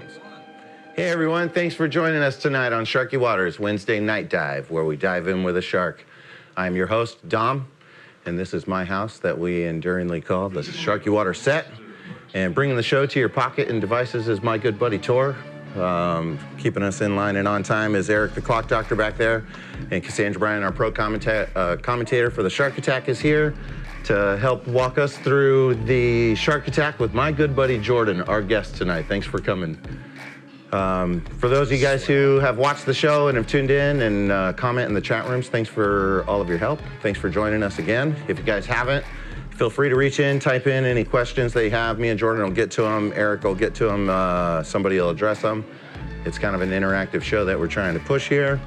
Thanks. Hey everyone, thanks for joining us tonight on Sharky Waters Wednesday Night Dive, where we dive in with a shark. I'm your host, Dom, and this is my house that we enduringly call the Sharky Waters set. And bringing the show to your pocket and devices is my good buddy Tor. Keeping us in line and on time is Eric the Clock Doctor back there, and Cassandra Bryan, our pro commentator for the Shark Attack, is here to help walk us through the Shark Attack with my good buddy Jordan, our guest tonight. Thanks for coming. For those of you guys who have watched the show and have tuned in and comment in the chat rooms, thanks for all of your help. Thanks for joining us again. If you guys haven't, feel free to reach in, type in any questions that you have. Me and Jordan will get to them. Eric will get to them. Somebody will address them. It's kind of an interactive show that we're trying to push here.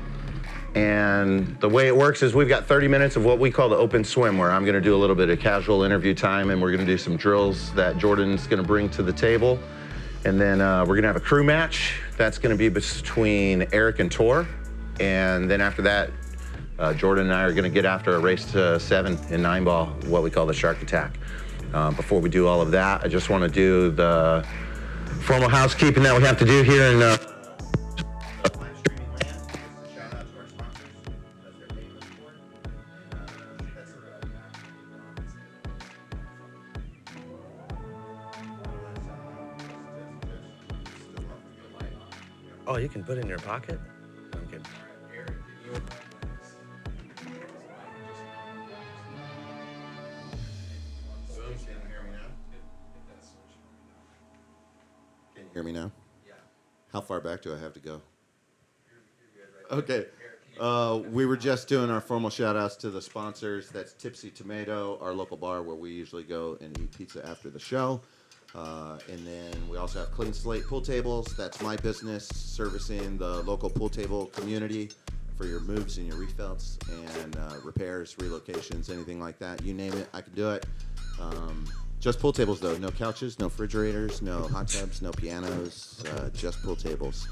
And the way it works is we've got 30 minutes of what we call the open swim, where I'm going to do a little bit of casual interview time, and we're going to do some drills that Jordan's going to bring to the table. And then we're going to have a crew match. That's going to be between Eric and Tor. And then after that, Jordan and I are going to get after a race to 7 and 9 ball, what we call the Shark Attack. Before we do all of that, I just want to do the formal housekeeping that we have to do here in Oh, you can put it in your pocket? Okay. Can you hear me now? Yeah. How far back do I have to go? Okay. We were just doing our formal shout outs to the sponsors. That's Tipsy Tomato, our local bar where we usually go and eat pizza after the show. And then we also have Clean Slate Pool Tables. That's my business, servicing the local pool table community for your moves and your refills and repairs, relocations, anything like that. You name it, I can do it. Just pool tables, though. No couches, no refrigerators, no hot tubs, no pianos, just pool tables.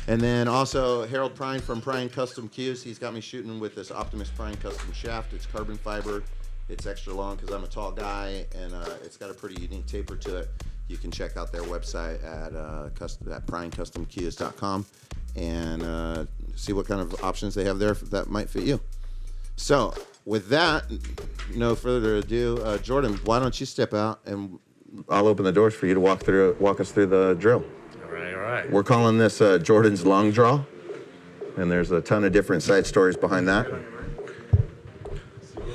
And then also Harold Prine from Prine Custom Cues. He's got me shooting with this Optimus Prine Custom Shaft. It's carbon fiber. It's extra long because I'm a tall guy, and it's got a pretty unique taper to it. You can check out their website at PrineCustomCues.com and see what kind of options they have there that might fit you. So with that, no further ado, Jordan, why don't you step out and I'll open the doors for you to walk us through the drill. All right. We're calling this Jordan's long draw, and there's a ton of different side stories behind that.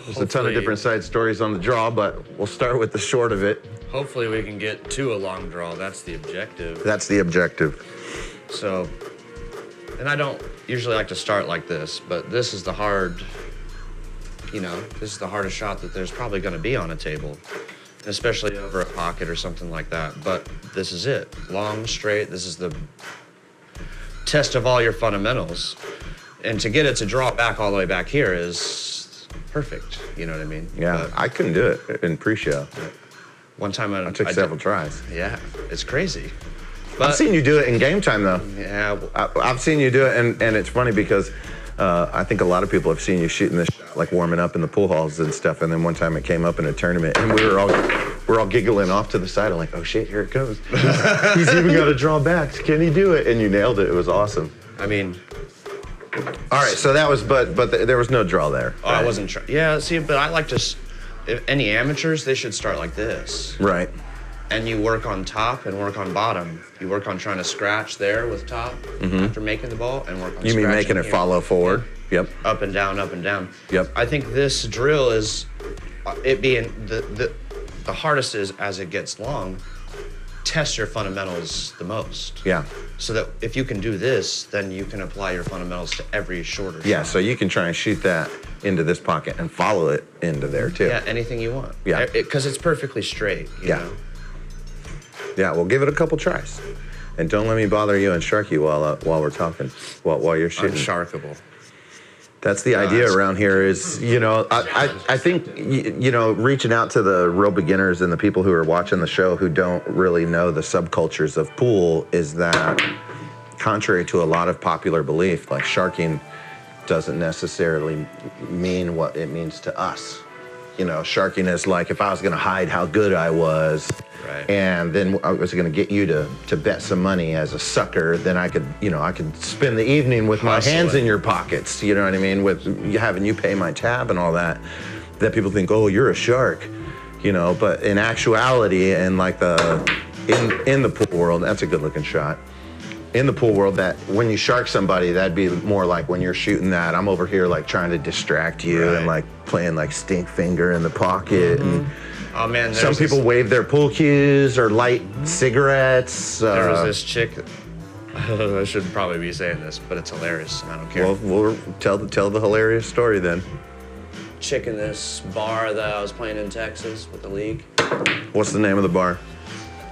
There's a ton of different side stories on the draw, but we'll start with the short of it. Hopefully we can get to a long draw. That's the objective. That's the objective. So, and I don't usually like to start like this, but this is the this is the hardest shot that there's probably going to be on a table, especially over a pocket or something like that. But this is it. Long, straight. This is the test of all your fundamentals. And to get it to draw back all the way back here is perfect. You know what I mean? Yeah, but I couldn't do it in pre-show. One time I took several tries. Yeah, it's crazy. But I've seen you do it in game time, though. Yeah. I've seen you do it, and it's funny because I think a lot of people have seen you shooting this shot, like warming up in the pool halls and stuff, and then one time it came up in a tournament, and we're all giggling off to the side. I'm like, oh shit, here it goes. He's even got to draw back. Can he do it? And you nailed it. It was awesome. I mean... All right, so that was, but there was no draw there. Oh, right? I wasn't trying. Yeah, see, but I like to... If any amateurs, they should start like this. Right. And you work on top and work on bottom. You work on trying to scratch there with top after making the ball, and work on You mean making it here. follow forward? Yeah. Yep. Up and down, up and down. Yep. I think this drill is, it being the hardest is as it gets long, test your fundamentals the most. Yeah. So that if you can do this, then you can apply your fundamentals to every shorter shot. Yeah, so you can try and shoot that into this pocket and follow it into there too. Yeah, anything you want. Yeah. Because it's perfectly straight, you know? Yeah, we'll give it a couple tries. And don't let me bother you and Sharky while we're talking, while you're shooting. Unsharkable. That's the idea around here is, I think, reaching out to the real beginners and the people who are watching the show who don't really know the subcultures of pool is that, contrary to a lot of popular belief, like sharking doesn't necessarily mean what it means to us. sharkiness, like if I was going to hide how good I was, Right. and then I was going to get you to bet some money as a sucker, then I could spend the evening with my hands in your pockets, you know what I mean, with having you pay my tab and all that. That people think, oh, you're a shark, but in actuality, and like in the pool world, that's a good looking shot. In the pool world, that when you shark somebody, that'd be more like when you're shooting that. I'm over here like trying to distract you Right. and like playing like stink finger in the pocket. And Oh man, some people wave their pool cues or light cigarettes. There was this chick. I shouldn't probably be saying this, but it's hilarious, and I don't care. Well, we'll tell the hilarious story then. Chick in this bar that I was playing in Texas with the league. What's the name of the bar?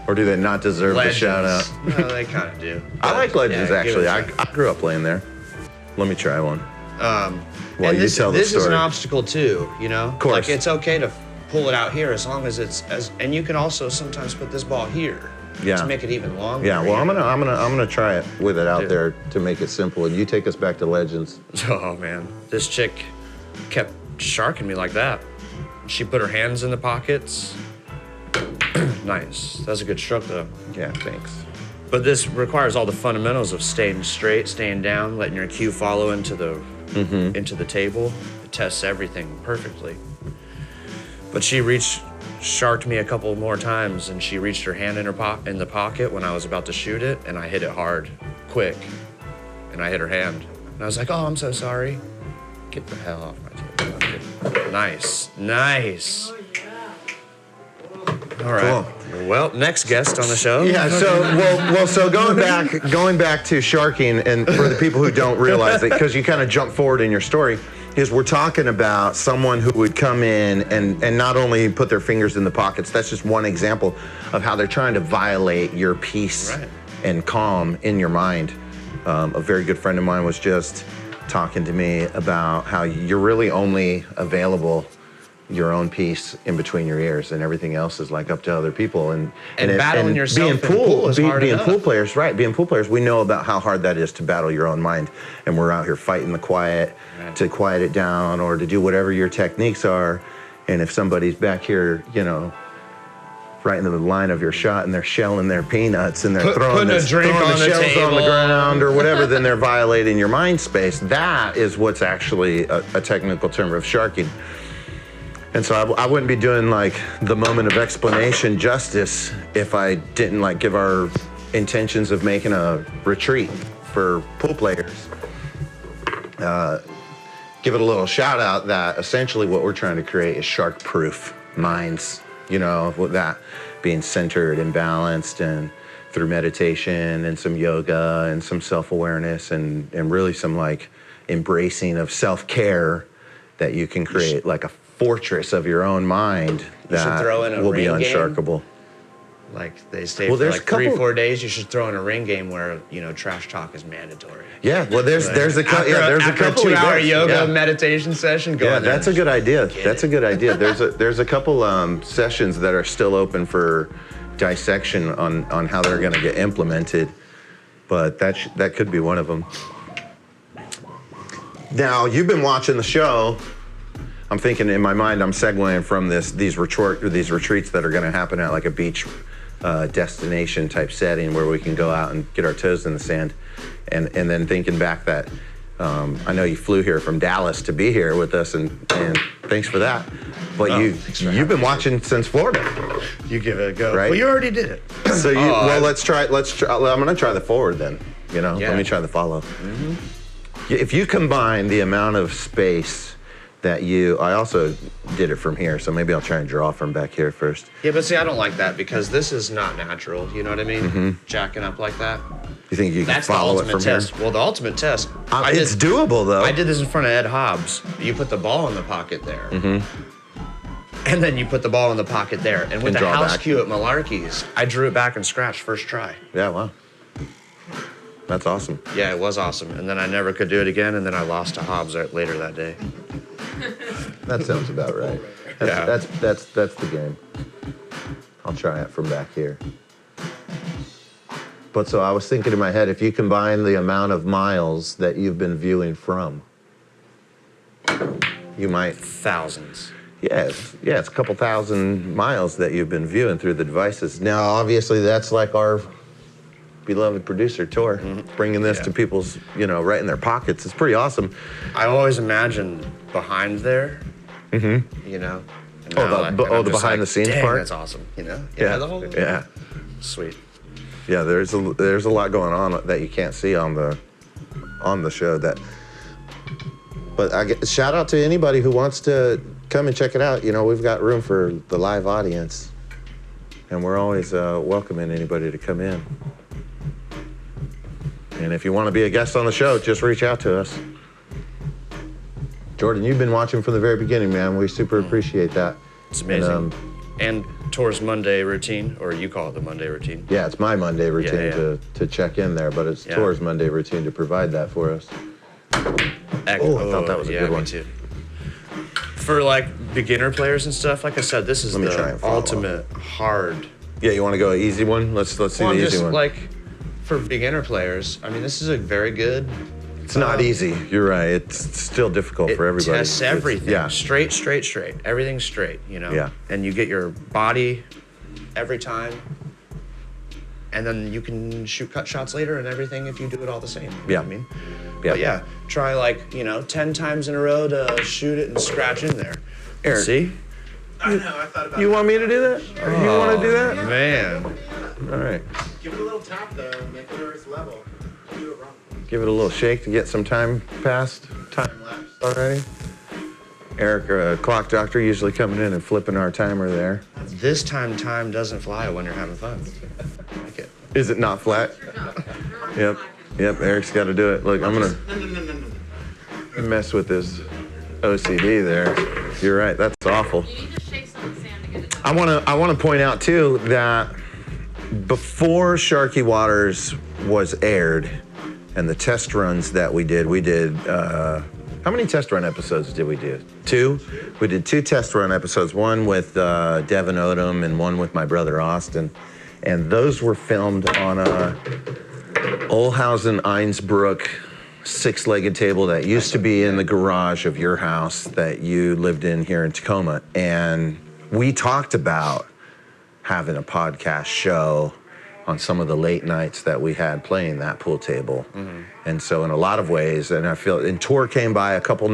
Or do they not deserve the shout out? No, they kind of do. I like Legends, Yeah, give it actually. a I grew up playing there. Let me try one. While and you this, tell the this is an story. obstacle too, Of course. Like it's okay to pull it out here as long as it's and you can also sometimes put this ball here. Yeah. To make it even longer. Yeah, well, I'm gonna try it with it out Dude. there to make it simple, and you take us back to Legends. Oh man, this chick kept sharking me like that. She put her hands in the pockets. Nice. That's a good stroke though. Yeah, thanks. But this requires all the fundamentals of staying straight, staying down, letting your cue follow into the table. It tests everything perfectly. But she sharked me a couple more times, and she reached her hand in the pocket when I was about to shoot it, and I hit it hard, quick, and I hit her hand. And I was like, "Oh, I'm so sorry. Get the hell off my table." Okay. Nice. All right. Cool. Well, next guest on the show. Yeah. So going back to sharking, and for the people who don't realize it, because you kind of jump forward in your story, is we're talking about someone who would come in and not only put their fingers in the pockets. That's just one example of how they're trying to violate your peace Right. and calm in your mind. A very good friend of mine was just talking to me about how you're really only available your own peace in between your ears, and everything else is like up to other people. And battling yourself in pool is hard being enough. pool players, right? Being pool players, we know about how hard that is to battle your own mind, and we're out here fighting the quiet Right. to quiet it down or to do whatever your techniques are. And if somebody's back here, right in the line of your shot, and they're shelling their peanuts and they're throwing putting a drink throwing on the the shells on the table. ground or whatever, then they're violating your mind space. That is what's actually a technical term of sharking. And so I wouldn't be doing like the moment of explanation justice if I didn't like give our intentions of making a retreat for pool players. Give it a little shout out that essentially what we're trying to create is shark-proof minds, with that being centered and balanced, and through meditation and some yoga and some self-awareness and really some like embracing of self-care, that you can create like a fortress of your own mind You should that throw in a will be ring game. unsharkable. Like they stay Well, for there's like a couple- 3-4 days. You should throw in a ring game where trash talk is mandatory. Yeah, well, there's a couple. Yeah, there's a after couple 2-hour events. yoga Yeah. meditation session. Go Yeah, in there that's a and good idea. get That's it. a good idea. There's a couple sessions that are still open for dissection on how they're going to get implemented, but that could be one of them. Now, you've been watching the show. I'm thinking in my mind, I'm segueing from these retreats that are going to happen at like a beach destination type setting where we can go out and get our toes in the sand, and then thinking back that I know you flew here from Dallas to be here with us, and thanks for that. But thanks for you've been watching since Florida, You give it a go. Right? Well, you already did it. so you Oh, well let's try. I'm gonna try the forward then. Yeah. Let me try the follow. If you combine the amount of space that I also did it from here, so maybe I'll try and draw from back here first. Yeah, but see, I don't like that because this is not natural. You know what I mean? Jacking up like that. You think you can That's the follow it ultimate from test. here? Well, the ultimate test. It's doable though. I did this in front of Ed Hobbs. You put the ball in the pocket there. And then you put the ball in the pocket there. And with And the draw house back. cue at Malarkey's, I drew it back and scratched first try. Yeah, wow. That's awesome. Yeah, it was awesome. And then I never could do it again. And then I lost to Hobbs later that day. That sounds about right. Yeah. That's the game. I'll try it from back here. But so I was thinking in my head, if you combine the amount of miles that you've been viewing from, you might, Thousands. It's a couple thousand miles that you've been viewing through the devices. Now, obviously, that's like our beloved producer, Tor, bringing this to people's, right in their pockets. It's pretty awesome. I always imagined behind there, you know. And The behind the scenes part? That's awesome, Yeah, the whole, sweet. Yeah, there's a lot going on that you can't see on the show. But shout out to anybody who wants to come and check it out. We've got room for the live audience, and we're always welcoming anybody to come in. And if you want to be a guest on the show, just reach out to us. Jordan, you've been watching from the very beginning, man. We super appreciate that. It's amazing. And Tor's Monday routine, or you call it the Monday routine. Yeah, it's my Monday routine to check in there, but it's Tor's Monday routine to provide that for us. I thought that was a good one. Me too. For like beginner players and stuff, like I said, this is the ultimate hard. Yeah, you want to go an easy one? Let's see the easy one. Like for beginner players, I mean, this is a very good. It's not easy. You're right. It's still difficult for everybody. It tests everything. Yeah. Straight. Everything's straight, Yeah. And you get your body every time. And then you can shoot cut shots later and everything if you do it all the same. You know what I mean? Yeah. But try 10 times in a row to shoot it and scratch in there. Eric, see? I know, I thought about you want me to do that? You want to do that? Man. All right. Give it a little tap though, make sure it's level. Do it wrong. Give it a little shake to get some time lapse already. Eric, clock doctor, usually coming in and flipping our timer there. This time doesn't fly when you're having fun. I like it. Is it not flat? Yep. Eric's got to do it. Look, I'm gonna mess with this OCD there. You're right. That's awful. You need to shake some of the sand to get it done. I want to point out too that before Sharky Waters was aired, and the test runs that we did. How many test run episodes did we do? 2. We did 2 test run episodes. One with Devin Odom and one with my brother Austin, and those were filmed on a Olhausen Einsbruck 6-legged table that used to be in the garage of your house that you lived in here in Tacoma. And we talked about having a podcast show on some of the late nights that we had playing that pool table. And so in a lot of ways, and Tor came by a couple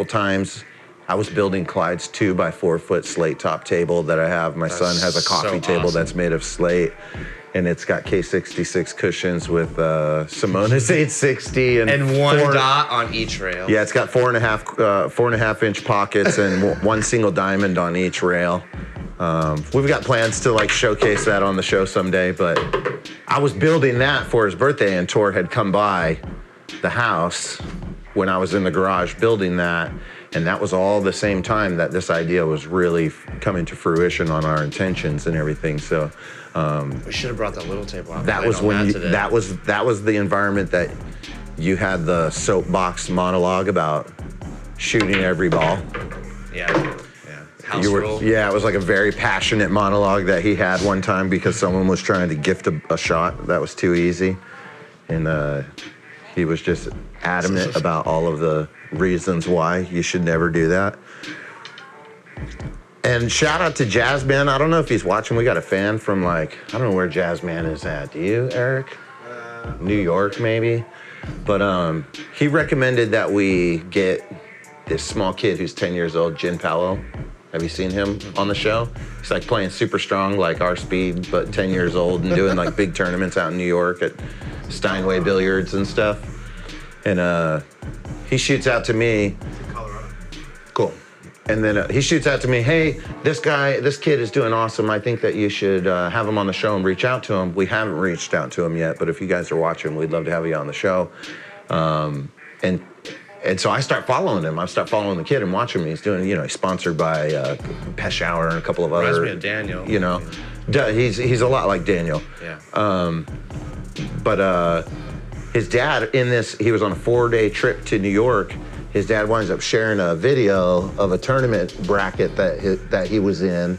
times. I was building Clyde's 2x4-foot slate top table that I have. My son has a coffee table that's made of slate, and it's got K66 cushions with Simona's 860 and one dot on each rail. Yeah, it's got 4.5 inch pockets and one single diamond on each rail. We've got plans to showcase that on the show someday, but I was building that for his birthday, and Tor had come by the house when I was in the garage building that, and that was all the same time that this idea was really coming to fruition on our intentions and everything. So we should have brought that little table out. that was when that was the environment that you had the soapbox monologue about shooting every ball. Yeah. House rule. Yeah, it was like a very passionate monologue that he had one time because someone was trying to gift a shot that was too easy, and he was just adamant about all of the reasons why you should never do that. And shout out to Jazzman. I don't know if he's watching. We got a fan from I don't know where Jazzman is at. Do you, Eric? New York, maybe. But he recommended that we get this small kid who's 10 years old, Jin Paolo. Have you seen him on the show? He's playing super strong, like our speed, but 10 years old and doing big tournaments out in New York at Steinway Billiards and stuff. And he shoots out to me. Colorado. Cool. And then he shoots out to me, hey, this kid is doing awesome. I think that you should have him on the show and reach out to him. We haven't reached out to him yet, but if you guys are watching, we'd love to have you on the show. And so I start following him. I start following the kid and watching him. He's doing, he's sponsored by Peshawar and a couple of other. Reminds me of Daniel. He's a lot like Daniel. Yeah. But his dad he was on a 4-day trip to New York. His dad winds up sharing a video of a tournament bracket that he was in,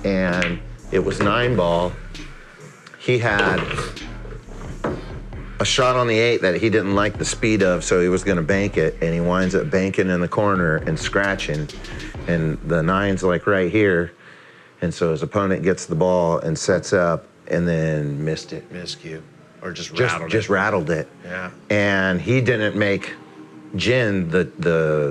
and it was 9-ball. He had a shot on the 8 that he didn't like the speed of, so he was going to bank it, and he winds up banking in the corner and scratching, and the 9's like right here, and so his opponent gets the ball and sets up, and then missed it. Miscue. Or just Just rattled it. Yeah. And he didn't make Jin, the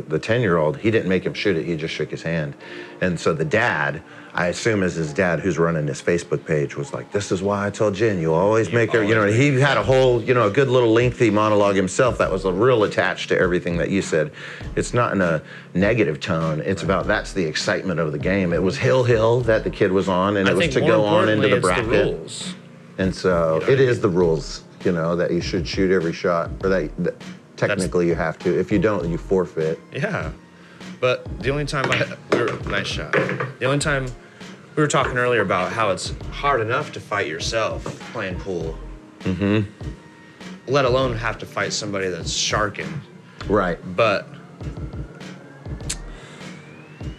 10-year-old, he didn't make him shoot it. He just shook his hand. And so the dad, I assume is his dad who's running his Facebook page, was like, this is why I told Jin, you always make her, he had a whole, a good little lengthy monologue himself that was real attached to everything that you said. It's not in a negative tone. It's about, that's the excitement of the game. It was Hill that the kid was on, and it was to go on into the bracket. The rules. And so it is the rules, that you should shoot every shot, or that technically you have to. If you don't, you forfeit. Yeah. But the only time nice shot. The only time we were talking earlier about how it's hard enough to fight yourself playing pool. Mm-hmm. Let alone have to fight somebody that's sharking. Right. But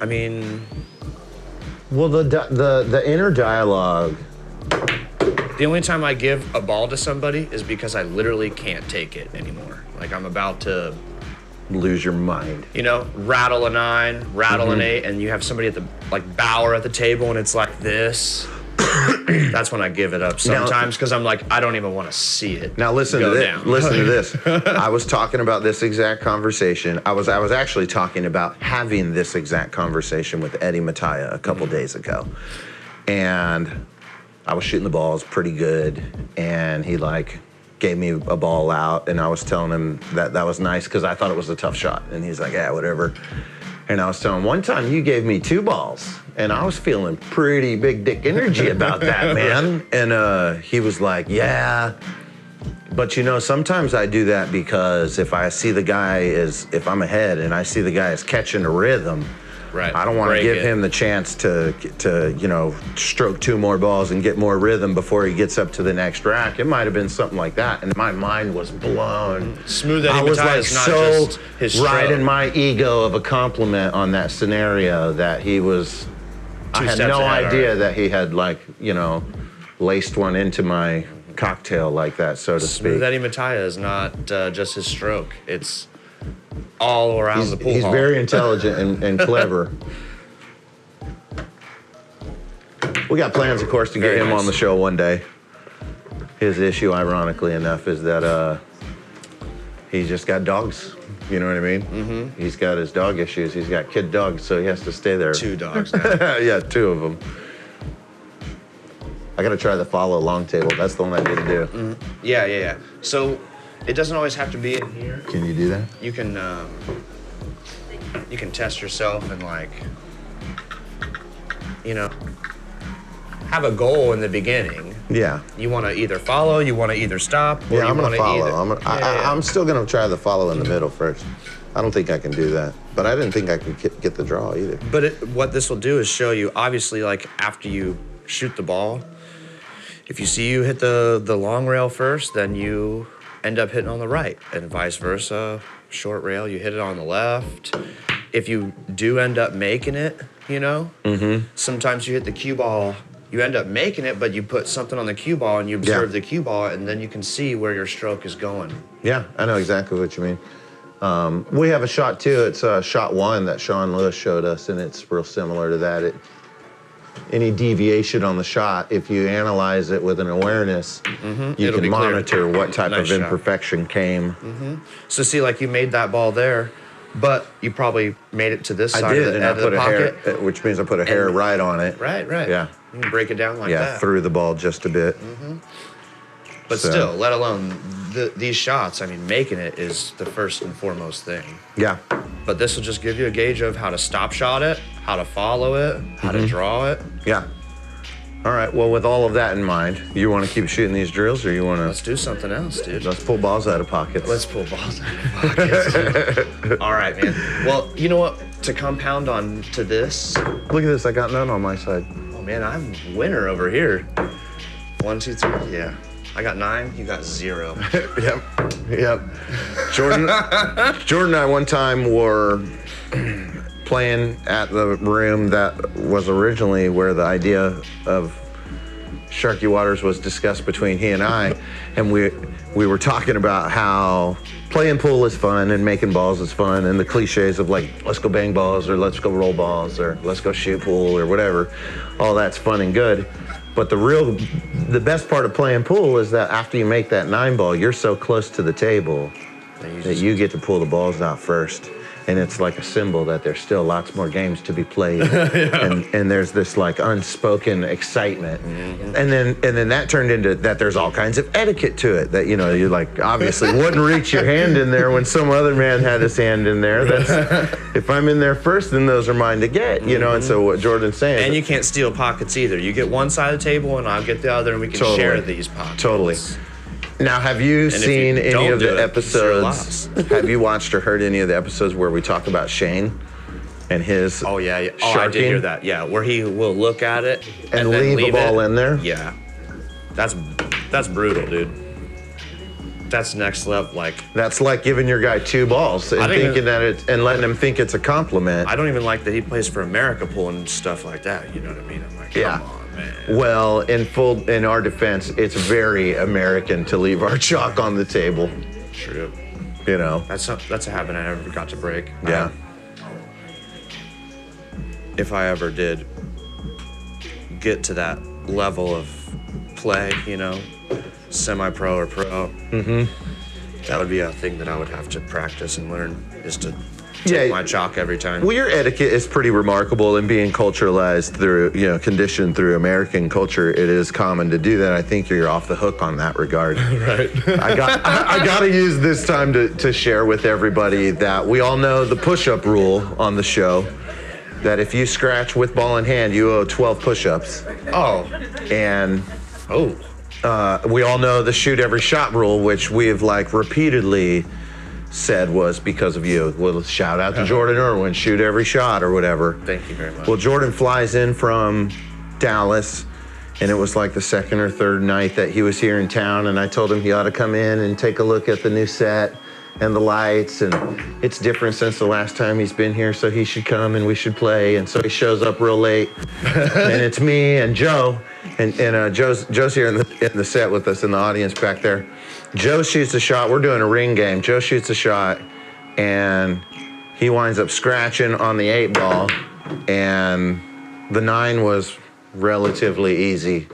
I mean, well, the inner dialogue. The only time I give a ball to somebody is because I literally can't take it anymore. Like I'm about to lose your mind. Rattle a 9, rattle an 8, and you have somebody at the Bauer at the table, and it's like this. That's when I give it up sometimes because I'm like, I don't even want to see it. Now listen to this. Listen to this. I was talking about this exact conversation. I was actually talking about having this exact conversation with Eddie Mattia a couple days ago, and I was shooting the balls pretty good, and he gave me a ball out, and I was telling him that was nice because I thought it was a tough shot, and he's like, yeah, whatever. And I was telling him, one time you gave me 2 balls, and I was feeling pretty big dick energy about that, man. And he was like, yeah, but sometimes I do that because if I see the guy if I'm ahead and I see the guy is catching a rhythm, right. I don't want to give him the chance to stroke 2 more balls and get more rhythm before he gets up to the next rack. It might have been something like that, and my mind was blown. Smooth Eddie I was Mattia is not so just his stroke. right in my ego of a compliment on that scenario that he was. I had no idea that he had laced one into my cocktail like that, so to speak. Smooth Eddie Mattia is not just his stroke. It's all around the pool He's hall. very intelligent and clever. We got plans, of course, to get him on the show one day. His issue, ironically enough, is that he's just got dogs. You know what I mean? Mm-hmm. He's got his dog issues. He's got kid dogs, so he has to stay there. 2 dogs now. Yeah, 2 of them. I got to try the follow long table. That's the one I need to do. Mm-hmm. Yeah. So it doesn't always have to be in here. Can you do that? You can test yourself and have a goal in the beginning. Yeah. You want to either follow, you want to either stop, or Yeah, I'm you going want to to follow. I'm still going to try the follow in the middle first. I don't think I can do that. But I didn't think I could get the draw either. But what this will do is show you, obviously, after you shoot the ball, if you see you hit the long rail first, then you end up hitting on the right, and vice versa. Short rail, you hit it on the left. If you do end up making it, sometimes you hit the cue ball, you end up making it, but you put something on the cue ball and you observe the cue ball, and then you can see where your stroke is going. Yeah, I know exactly what you mean. We have a shot too. It's shot 1 that Sean Lewis showed us, and it's real similar to that. Any deviation on the shot, if you analyze it with an awareness, you can monitor what type of imperfection came. Mm-hmm. So see, you made that ball there, but you probably made it to this side of the, end of the pocket. Which means I put a hair right on it. Right. Yeah. You can break it down like that. Yeah, through the ball just a bit. Mm-hmm. But still, let alone these shots, making it is the first and foremost thing. Yeah. But this will just give you a gauge of how to stop shot it, how to follow it, how to draw it. Yeah. All right, well, with all of that in mind, you want to keep shooting these drills, or you want to... Let's do something else, dude. Let's pull balls out of pockets. Let's pull balls out of pockets. All right, man. Well, you know what? To compound on to this... Look at this, I got none on my side. Oh, man, I'm winner over here. 1, 2, 3, yeah. I got 9, you got 0. Yep. Jordan and I one time were playing at the room that was originally where the idea of Sharky Waters was discussed between he and I, and we we were talking about how playing pool is fun and making balls is fun, and the cliches of like, let's go bang balls or let's go roll balls or let's go shoot pool or whatever. All that's fun and good. But the best part of playing pool is that after you make that 9-ball, you're so close to the table that you get to pull the balls out first. And it's like a symbol that there's still lots more games to be played. and there's this like unspoken excitement. Mm-hmm. And then that turned into that there's all kinds of etiquette to it that, you know, you like obviously wouldn't reach your hand in there when some other man had his hand in there. That's if I'm in there first, then those are mine to get, you know. And so what Jordan's saying. And you can't steal pockets either. You get one side of the table and I'll get the other, and we can share these pockets. Totally. Now, have you seen any of the episodes? Have you watched or heard any of the episodes where we talk about Shane and his Oh, yeah. Oh, I sharking? did hear that. Yeah, where he will look at it And then leave a ball in there? Yeah. That's brutal, dude. That's next level. Like, That's like giving your guy 2 balls and I think thinking that it's and letting him think it's a compliment. I don't even like that he plays for America Pool and stuff like that. You know what I mean? I'm like, Yeah. come on, man. Well, in our defense, it's very American to leave our chalk on the table. True. You know. That's a habit I never got to break. Yeah. If I ever did get to that level of play, you know, semi-pro or pro, that would be a thing that I would have to practice and learn, is to take my chalk every time. Well, your etiquette is pretty remarkable, and being culturalized through, you know, conditioned through American culture, it is common to do that. I think you're off the hook on that regard. Right. I got to use this time to share with everybody that we all know the push-up rule on the show, that if you scratch with ball in hand, you owe 12 push-ups. Oh. And Oh. we all know the shoot every shot rule, which we have like repeatedly said was because of you. Well, shout out to Jordan Irwin, shoot every shot or whatever. Thank you very much. Well, Jordan flies in from Dallas, and it was like the second or third night that he was here in town, and I told him he ought to come in and take a look at the new set and the lights, and it's different since the last time he's been here, so he should come and we should play. And so he shows up real late, and it's me and Joe, and Joe's here in the set with us in the audience back there. Joe shoots a shot. We're doing a ring game. Joe shoots a shot, and he winds up scratching on the 8-ball, and the 9 was relatively easy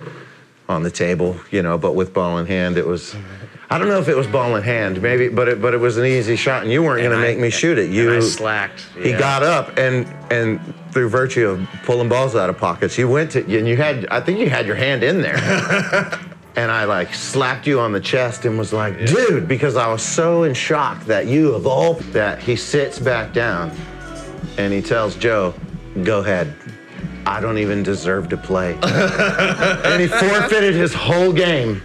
on the table, you know, but with ball in hand, it was. I don't know if it was ball in hand, maybe, but it was an easy shot, and you weren't going to make me shoot it. I slacked. He got up, and through virtue of pulling balls out of pockets, you went to, and I think you had your hand in there. And I like slapped you on the chest and was like, dude, because I was so in shock that that he sits back down and he tells Joe, go ahead. I don't even deserve to play. And he forfeited his whole game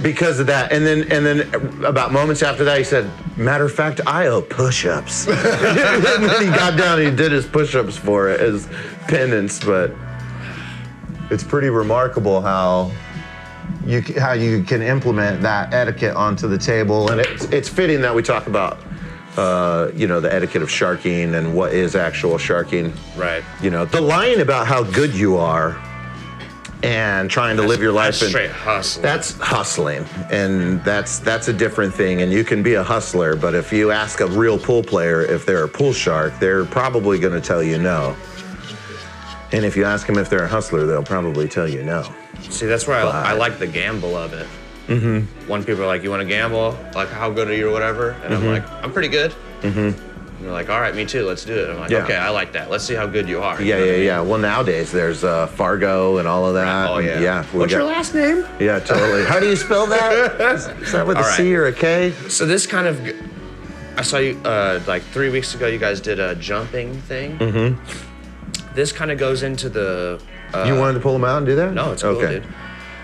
because of that. And then about moments after that, he said, matter of fact, I owe push-ups. And then he got down and he did his push-ups for it as penance. But it's pretty remarkable how you can implement that etiquette onto the table. And it's fitting that we talk about you know, the etiquette of sharking and what is actual sharking. Right. You know, the lying about how good you are and trying to live your life. That's straight hustling. That's hustling, and that's a different thing. And you can be a hustler, but if you ask a real pool player if they're a pool shark, they're probably going to tell you no. And if you ask them if they're a hustler, they'll probably tell you no. See, that's where I like the gamble of it. Mm-hmm. When people are like, you want to gamble? Like, how good are you or whatever? And I'm like, I'm pretty good. Mm-hmm. And they're like, all right, me too, let's do it. I'm like, okay, I like that. Let's see how good you are. Yeah. Well, nowadays there's Fargo and all of that. Oh, yeah. What's your last name? Yeah, totally. How do you spell that? Is that with a C or a K? So this kind of, I saw you like 3 weeks ago, you guys did a jumping thing. Mm-hmm. This kind of goes into the... you wanted to pull them out and do that? No, it's cool, dude.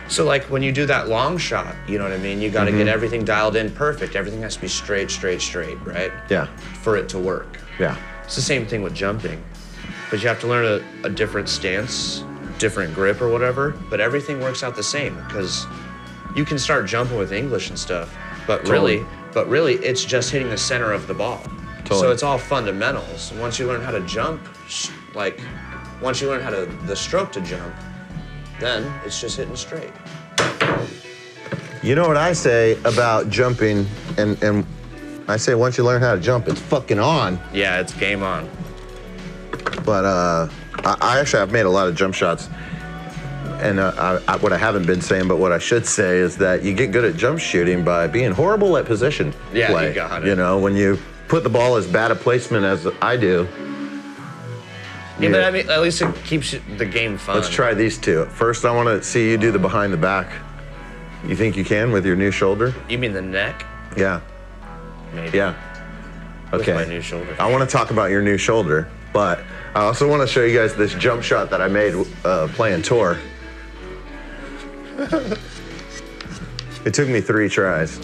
So like when you do that long shot, you know what I mean? You got to get everything dialed in perfect. Everything has to be straight, right? Yeah. For it to work. Yeah. It's the same thing with jumping. But you have to learn a different stance, different grip or whatever, but everything works out the same because you can start jumping with English and stuff, but really it's just hitting the center of the ball. Totally. So it's all fundamentals. Once you learn how to jump, once you learn how to the stroke to jump, then it's just hitting straight. You know what I say about jumping, and I say once you learn how to jump, it's fucking on. Yeah, it's game on. But I actually have made a lot of jump shots. And what I haven't been saying, but what I should say is that you get good at jump shooting by being horrible at position play. You got it. You know, when you put the ball as bad a placement as I do. Yeah, but I mean, at least it keeps the game fun. Let's try these two. First, I want to see you do the behind the back. You think you can with your new shoulder? You mean the neck? Yeah. Maybe. Yeah. Okay. With my new shoulder. I want to talk about your new shoulder, but I also want to show you guys this jump shot that I made playing tour. It took me 3 tries,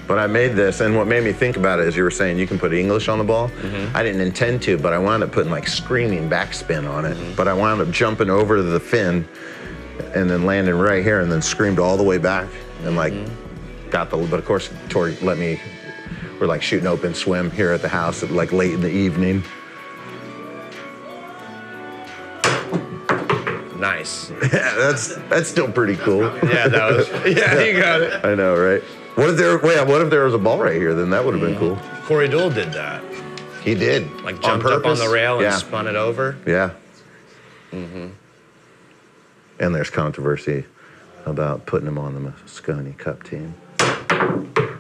but I made this, and what made me think about it is you were saying you can put English on the ball. I didn't intend to, but I wound up putting like screaming backspin on it. But I wound up jumping over the fin and then landing right here and then screamed all the way back and like got the, but of course Tori let me, we're like shooting open swim here at the house at like late in the evening. Nice. Yeah, that's still pretty cool. Yeah, that was. Yeah, you got it. I know, right? What if there was a ball right here? Then that would have been cool. Corey Deuel did that. He did. Like jumped up on the rail and Yeah. spun it over. Yeah. And there's controversy about putting him on the Moscone Cup team.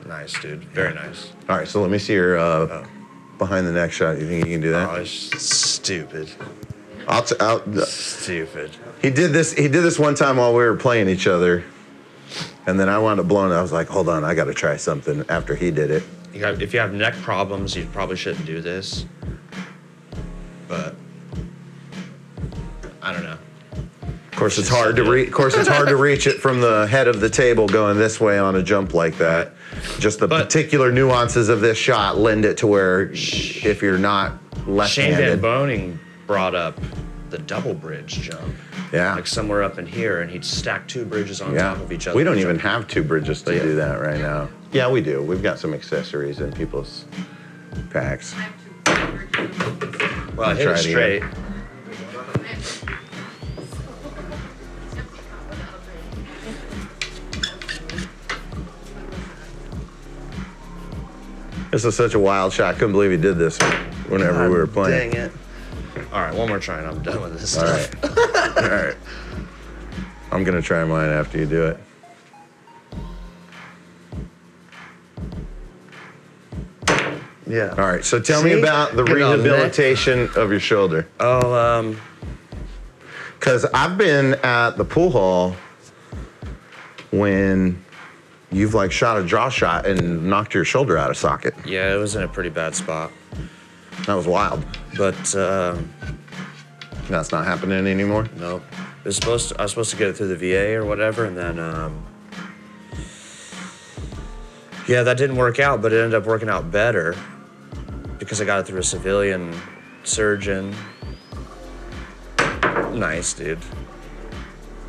Nice, dude. Very nice. All right, so let me see your behind the neck shot. You think you can do that? Oh, it's stupid. Stupid. He did this one time while we were playing each other, and then I wound up blowing it. I was like, hold on, I got to try something after he did it. If you have neck problems, you probably shouldn't do this. But I don't know. Of course, it's hard to reach it from the head of the table going this way on a jump like that. Just the particular nuances of this shot lend it to where if you're not Shane left-handed. Van Boning brought up the double bridge jump. Yeah. Like somewhere up in here, and he'd stack 2 bridges on top of each other. We don't even have 2 bridges to do that right now. Yeah, we do. We've got some accessories in people's packs. Well, I hit Try it it straight. This is such a wild shot. I couldn't believe he did this whenever we were playing. Dang it. All right, one more try and I'm done with this All stuff. right. All right. I'm going to try mine after you do it. Yeah. All right, so tell me See? about the Get on rehabilitation of your shoulder. Oh, Because I've been at the pool hall when you've like shot a draw shot and knocked your shoulder out of socket. yeah, it was in a pretty bad spot. That was wild. But That's not happening anymore. nope. I was supposed to get it through the VA or whatever, and then yeah, that didn't work out, but it ended up working out better because I got it through a civilian surgeon. Nice, dude.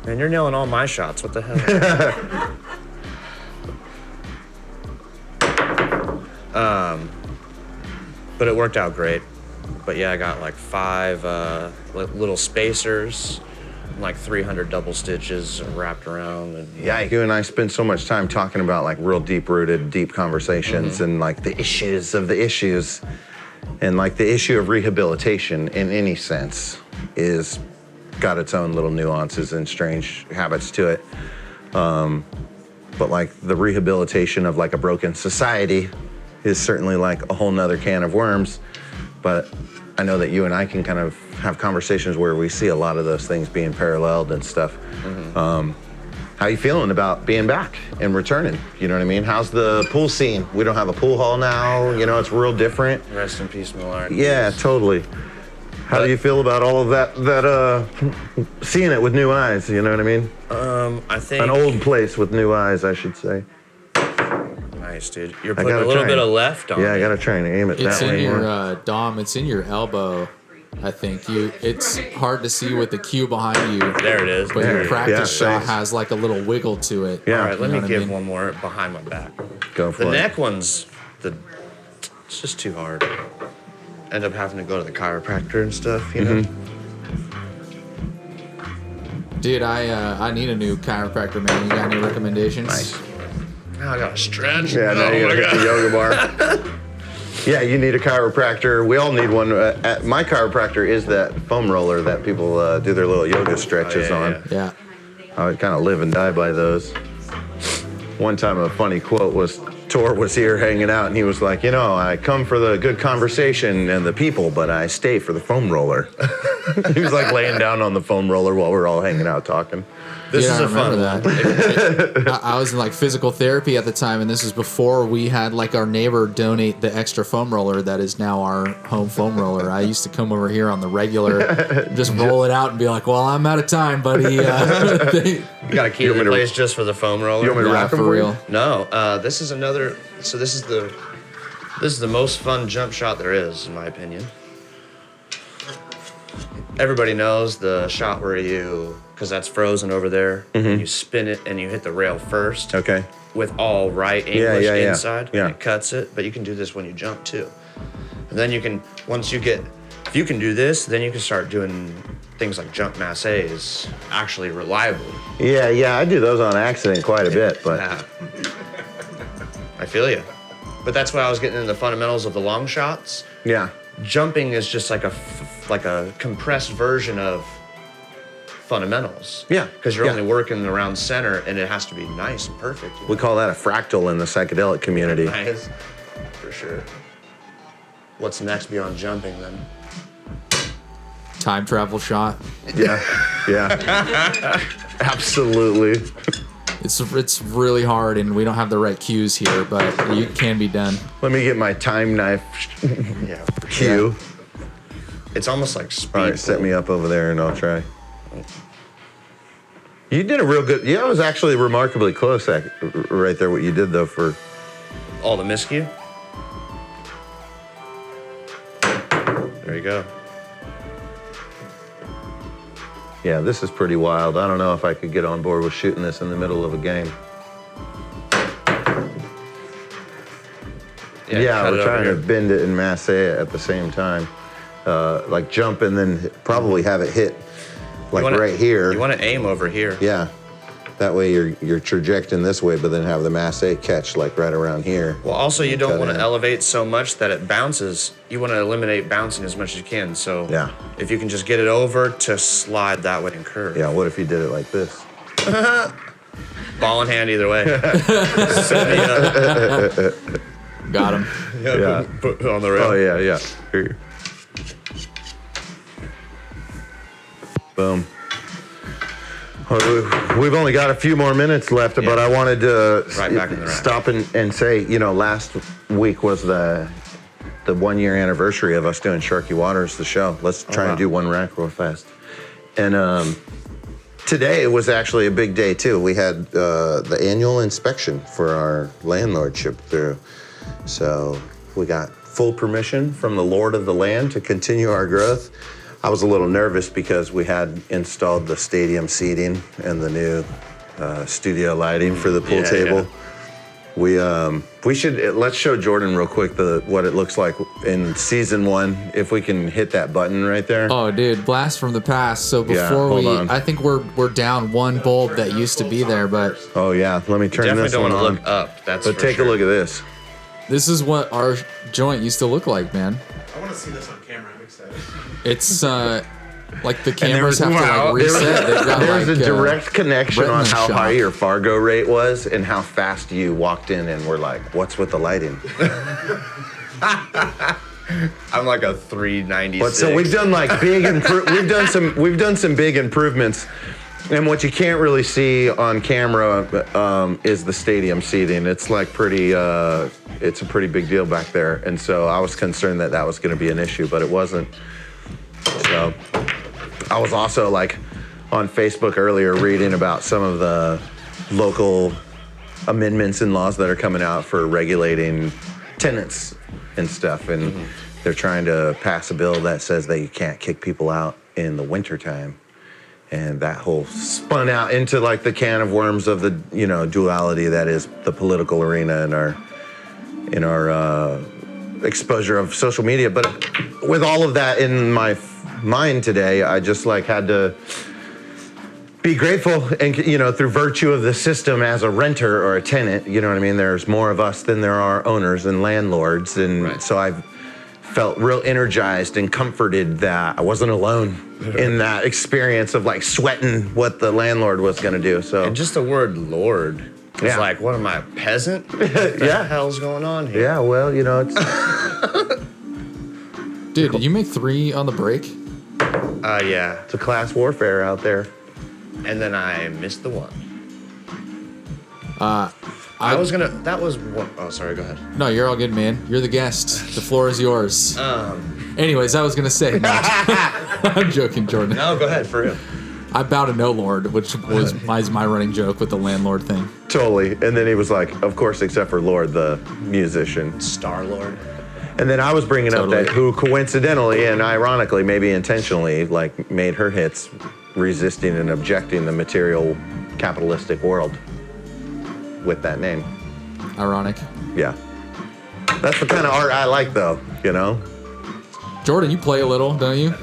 Man, you're nailing all my shots. What the hell? But it worked out great. But yeah, I got like 5 little spacers, and like 300 double stitches wrapped around. And Yeah, you and I spend so much time talking about like real deep-rooted, deep conversations and like the issues of the issues. And like the issue of rehabilitation in any sense is got its own little nuances and strange habits to it. But like the rehabilitation of like a broken society is certainly like a whole nother can of worms. But I know that you and I can kind of have conversations where we see a lot of those things being paralleled and stuff. How you feeling about being back and returning? You know what I mean? How's the pool scene? We don't have a pool hall now. You know, it's real different. rest in peace, Millard. Yeah, totally. How do you feel about all of that, seeing it with new eyes, you know what I mean? I think An old place with new eyes, I should say. Nice, dude. You're I putting a gotta little try bit and- of left on Yeah, I it. gotta try and aim it It's that in way. your Dom. It's in your elbow. I think it's hard to see with the cue behind you, There it is. but your practice shot thanks. has like a little wiggle to it. Yeah. All right, let You me know what I give mean? one more behind my back. Go for The it. neck one's it's just too hard. End up having to go to the chiropractor and stuff, you know. Dude, I need a new chiropractor, man. You got any recommendations? Nice. Now I gotta stretch. Yeah, now you gotta hit the yoga bar. Yeah, you need a chiropractor. We all need one. My chiropractor is that foam roller that people do their little yoga stretches on. Yeah. I would kind of live and die by those. One time a funny quote was, Tor was here hanging out and he was like, I come for the good conversation and the people, but I stay for the foam roller. He was like laying down on the foam roller while we're all hanging out talking. This is I a fun remember one. that. I was in like physical therapy at the time, and this is before we had like our neighbor donate the extra foam roller that is now our home foam roller. I used to come over here on the regular, just roll it out and be like, "Well, I'm out of time, buddy." You got a key to want me the to- place just for the foam roller? You want me to Yeah, wrap them for for real. you? No, this is another. So this is the most fun jump shot there is, in my opinion. Everybody knows the shot where because that's frozen over there, and you spin it and you hit the rail first. Okay. With all right English yeah. inside, Yeah. and it cuts it. But you can do this when you jump too. And then you can, if you can do this, then you can start doing things like jump masses actually reliably. Yeah, I do those on accident quite a bit, but Yeah. I feel you. But that's why I was getting into the fundamentals of the long shots. yeah. Jumping is just like a compressed version of fundamentals. Yeah, Because you're yeah. only working around center, and it has to be nice and perfect. We call that a fractal in the psychedelic community. Nice. For sure. What's next beyond jumping then? Time travel shot. Yeah. Absolutely. It's really hard, and we don't have the right cues here, but it can be done. Let me get my time knife Yeah. cue. It's almost like speed. All right, set me up over there and I'll try. You did a real good. Yeah, it was actually remarkably close right there. What you did though for. All the miscue. There you go. Yeah, this is pretty wild. I don't know if I could get on board with shooting this in the middle of a game. Yeah, cut it we're over trying to here. bend it and masse it at the same time. Like jump and then probably have it hit like You wanna- right here. You want to aim over here. Yeah. That way you're trajecting this way, but then have the masse catch like right around here. Well, also you don't Cut want in. to elevate so much that it bounces. You want to eliminate bouncing as much as you can. So Yeah. if you can just get it over to slide that way and curve. Yeah, what if you did it like this? Ball in hand either way. Set me up. Got him. Yeah. Put it on the rail. Oh, yeah. Here. Boom. We've only got a few more minutes left, but Yeah. I wanted to Right back in the rack. stop and say, last week was the 1 year anniversary of us doing Sharky Waters, the show. Let's try wow. and do one rack real fast. And today was actually a big day too. We had the annual inspection for our landlordship through. So we got full permission from the Lord of the land to continue our growth. I was a little nervous because we had installed the stadium seating and the new studio lighting for the pool Yeah, table. We should let's show Jordan real quick what it looks like in season 1. If we can hit that button right there. Oh, dude, blast from the past. So Yeah, before hold on. I think we're down one bulb that used to be there, but Oh yeah, let me turn Definitely this don't one want to on. look up. That's But for take sure. a look at this. this is what our joint used to look like, man. I want to see this on camera. I'm excited. It's like the cameras have Wow, to like reset. They've got There's like a direct connection on retina how shock. high your Fargo rate was and how fast you walked in and were like, what's with the lighting? I'm like a 396. But so we've done like we've done some big improvements. And what you can't really see on camera is the stadium seating. It's like it's a pretty big deal back there. And so I was concerned that was going to be an issue, but it wasn't. So I was also like on Facebook earlier reading about some of the local amendments and laws that are coming out for regulating tenants and stuff. And they're trying to pass a bill that says that you can't kick people out in the wintertime. And that whole spun out into like the can of worms of the, duality that is the political arena in our exposure of social media. But with all of that in my mind today, I just like had to be grateful and, through virtue of the system as a renter or a tenant, you know what I mean? There's more of us than there are owners and landlords. And Right. so I've felt real energized and comforted that I wasn't alone in that experience of like sweating what the landlord was going to do. So And just the word Lord is Yeah. like, what am I, a peasant? What the Yeah. hell's going on here? yeah, well, it's Dude, did you make 3 on the break? Yeah. it's a class warfare out there. And then I missed the one. I That was one. Oh, sorry, go ahead. No, you're all good, man. You're the guest. The floor is yours. Anyways, I was gonna say, no. I'm joking, Jordan. No, go ahead, for real. I bow to no lord, which was my running joke with the landlord thing. Totally. And then he was like, of course, except for Lord, the musician. Star-Lord. And then I was bringing Totally. up that who coincidentally and ironically, maybe intentionally, like made her hits resisting and objecting the material capitalistic world with that name. Ironic. Yeah. That's the kind of art I like, though, Jordan, you play a little, don't you?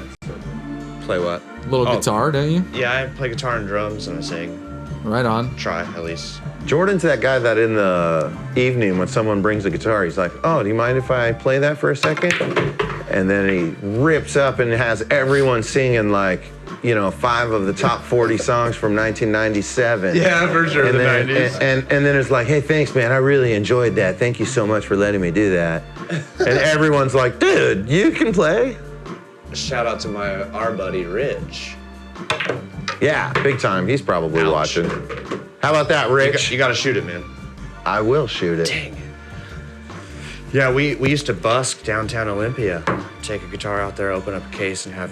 Play what? A little guitar, don't you? Yeah, I play guitar and drums and I sing. Right on. Try, at least. Jordan's that guy that in the evening when someone brings a guitar, he's like, oh, do you mind if I play that for a second? And then he rips up and has everyone singing like, 5 of the top 40 songs from 1997. Yeah, for sure, And the then, 90s. And then it's like, hey, thanks, man. I really enjoyed that. Thank you so much for letting me do that. And everyone's like, dude, you can play? Shout out to our buddy Rich. Yeah, big time. He's probably Ouch. watching. How about that, Rich? You gotta shoot it, man. I will shoot it. Dang. Yeah, we used to busk downtown Olympia. Take a guitar out there, open up a case, and have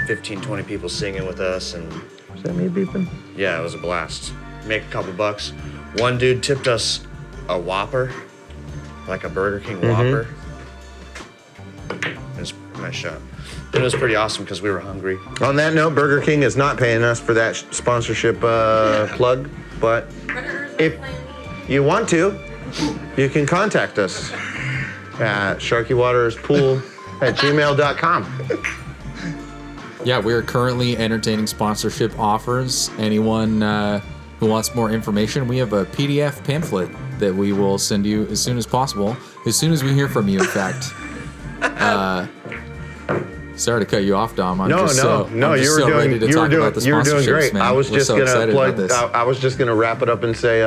15, 20 people singing with us. And Is that me beeping? yeah, it was a blast. Make a couple bucks. One dude tipped us a Whopper, like a Burger King Whopper. It was a nice shot. And it was pretty awesome because we were hungry. On that note, Burger King is not paying us for that sponsorship plug, but Predators If- are playing me. you want to, you can contact us at sharkywaterspool@gmail.com. Yeah, we are currently entertaining sponsorship offers. Anyone who wants more information, we have a PDF pamphlet that we will send you as soon as possible. As soon as we hear from you, in fact. Sorry to cut you off, Dom. I'm No, just no, so, no. I'm just You were so doing, ready to you were talk doing, about the you were doing sponsorships, great. man. I was We're just so gonna excited plug. about this. I was just gonna wrap it up and say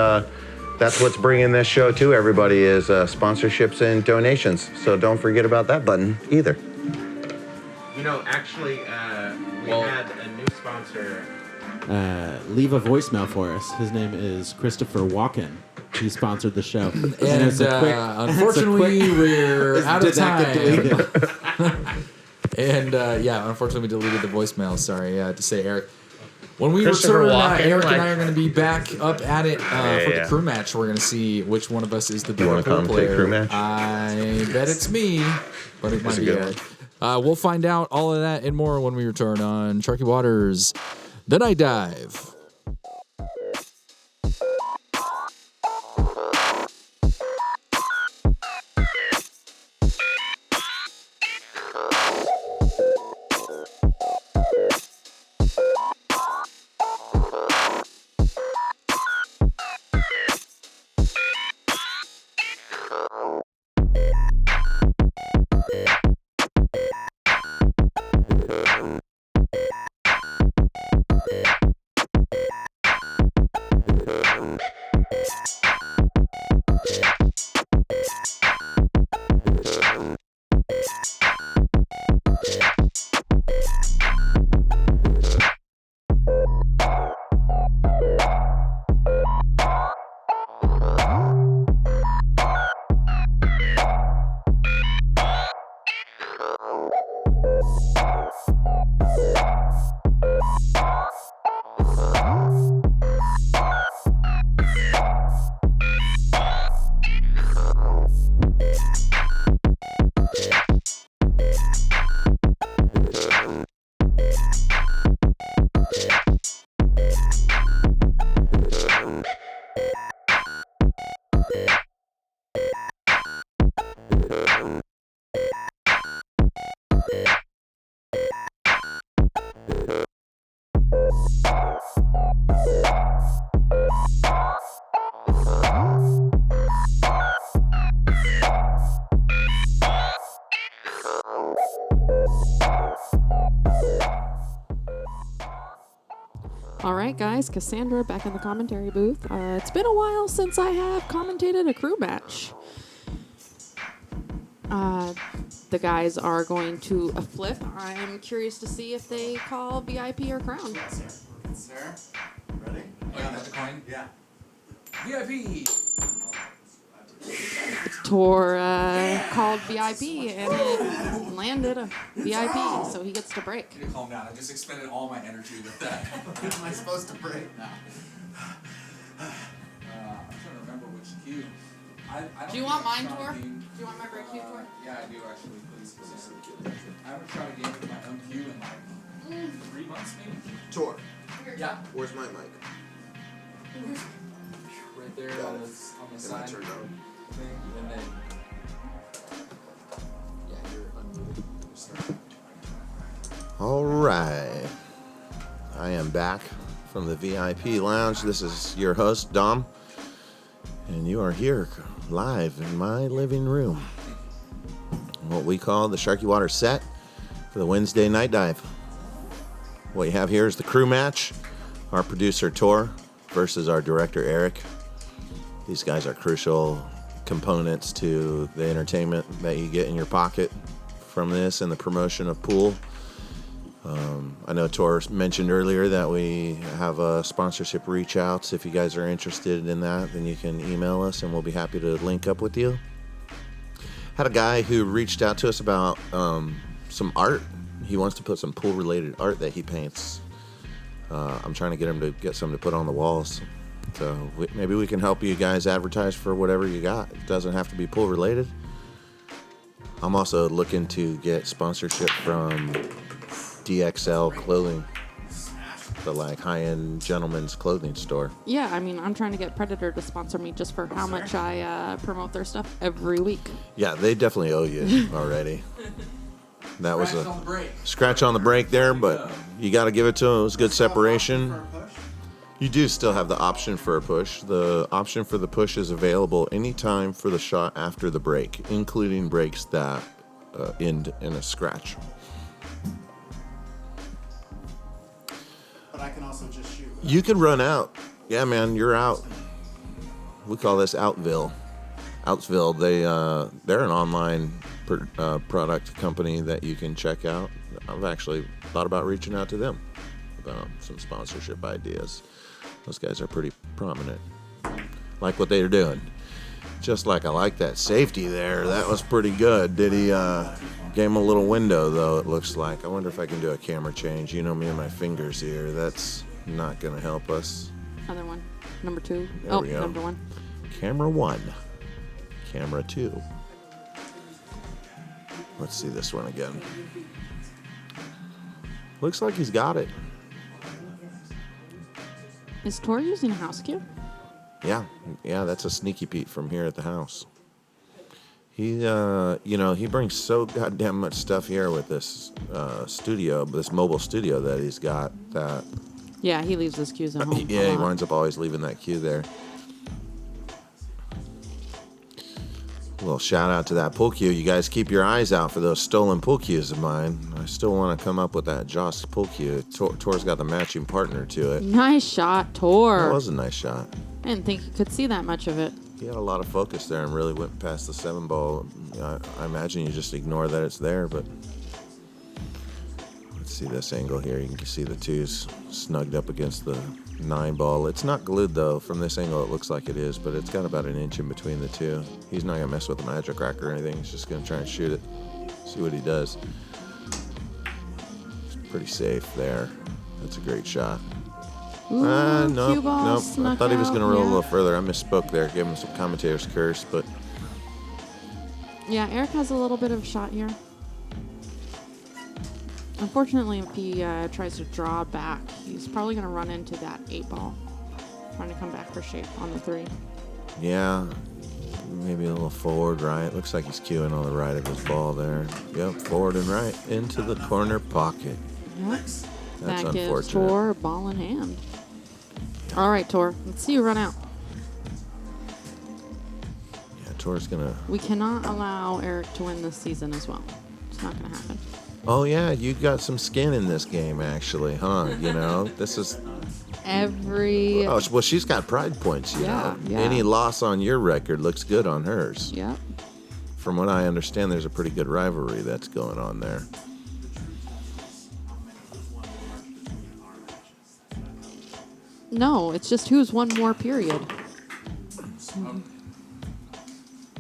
that's what's bringing this show to everybody is sponsorships and donations. So don't forget about that button either. Actually, we had a new sponsor. Leave a voicemail for us. His name is Christopher Walken. He sponsored the show. And it's a quick- unfortunately, we're out of Did that get time. deleted? And unfortunately, we deleted the voicemail. Sorry to say, Eric. When we Christopher return, Walken, Eric and like- I are going to be back up at it for the yeah. crew match. We're going to see which one of us is the You better wanna pool commentate player. crew match? I bet it's me, but it might a be good Eric. We'll find out all of that and more when we return on Sharky Waters, The Night Dive. All right, guys, Cassandra back in the commentary booth. It's been a while since I have commentated a crew match. The guys are going to a flip. I'm curious to see if they call VIP or crown. Sir, ready? Yeah, that's a coin. Yeah. VIP. Tor called VIP and it landed a VIP, so he gets to break. I need to calm down. I just expended all my energy with that. Am I supposed to break now? I'm trying to remember which cue. I don't Do you want think I've mine, shot a Tor? game- Do you want my break cue, Tor? Yeah, I do actually. Please. I haven't shot a game with my own cue in like 3 months, maybe. Tor, Yeah. where's my mic? Right there on the Can I side turn it on? thing, and then. Yeah, you're unmuted. Start. All right. I am back from the VIP lounge. This is your host, Dom. And you are here live in my living room. What we call the Sharky Waters set for the Wednesday night dive. What you have here is the crew match. Our producer, Tor, versus our director, Eric. These guys are crucial components to the entertainment that you get in your pocket from this and the promotion of pool. I know Tor mentioned earlier that we have a sponsorship reach outs. If you guys are interested in that, then you can email us and we'll be happy to link up with you. Had a guy who reached out to us about some art. He wants to put some pool related art that he paints. I'm trying to get him to get some to put on the walls. So maybe we can help you guys advertise for whatever you got. It doesn't have to be pool related. I'm also looking to get sponsorship from DXL Clothing, the like high-end gentleman's clothing store. Yeah, I mean, I'm trying to get Predator to sponsor me just for how much I promote their stuff every week. Yeah, they definitely owe you already. That was Scratch on a the break. scratch on the break there, but you got to give it to them. It was good separation. For a push? You do still have the option for a push. The option for the push is available anytime for the shot after the break, including breaks that end in a scratch. But I can also just shoot. You could run out. Yeah, man, you're out. We call this Outville. Outsville, they're an online product company that you can check out. I've actually thought about reaching out to them about some sponsorship ideas. Those guys are pretty prominent. Like what they're doing. Just like I like that safety there. That was pretty good. Did he gave him a little window though, it looks like. I wonder if I can do a camera change. You know me and my fingers here. That's not gonna help us. Other one. Number 2. There we go. Number 1. Camera 1. Camera 2. Let's see this one again. Looks like he's got it. Is Tor using a house cue? Yeah, that's a sneaky Pete from here at the house. He, he brings so goddamn much stuff here with this studio, this mobile studio that he's got. That Yeah, he leaves his cues at home. yeah, he winds up always leaving that cue there. A little shout out to that pool cue. You guys keep your eyes out for those stolen pool cues of mine. I still want to come up with that Joss pool cue. Tor's got the matching partner to it. Nice shot, Tor. That was a nice shot. I didn't think you could see that much of it. He had a lot of focus there and really went past the 7 ball. I imagine you just ignore that it's there, but let's see this angle here. You can see the 2's snugged up against the 9 ball. It's not glued though. From this angle it looks like it is, but it's got about an inch in between the 2. He's not gonna mess with the magic rack or anything. He's just gonna try and shoot it. See what he does. It's pretty safe there. That's a great shot. Ooh, Nope. cue ball I snuck thought he was out, gonna roll a yeah. little further. I misspoke there. Gave him some commentator's curse, but Yeah, Eric has a little bit of shot here. Unfortunately, if he tries to draw back, he's probably going to run into that 8 ball. Trying to come back for shape on the 3. yeah, maybe a little forward, right. Looks like he's cueing on the right of his ball there. Yep, forward and right into the corner pocket. Yep. That's That gives unfortunate. Tor ball in hand. All right, Tor. Let's see you run out. Yeah, Tor's gonna. We cannot allow Eric to win this season as well. It's not going to happen. Oh yeah, you got some skin in this game, actually, huh? You know, this is. Every. Oh well, she's got pride points. You Yeah, know, yeah. any loss on your record looks good on hers. Yep. From what I understand, there's a pretty good rivalry that's going on there. No, it's just who's won more, period.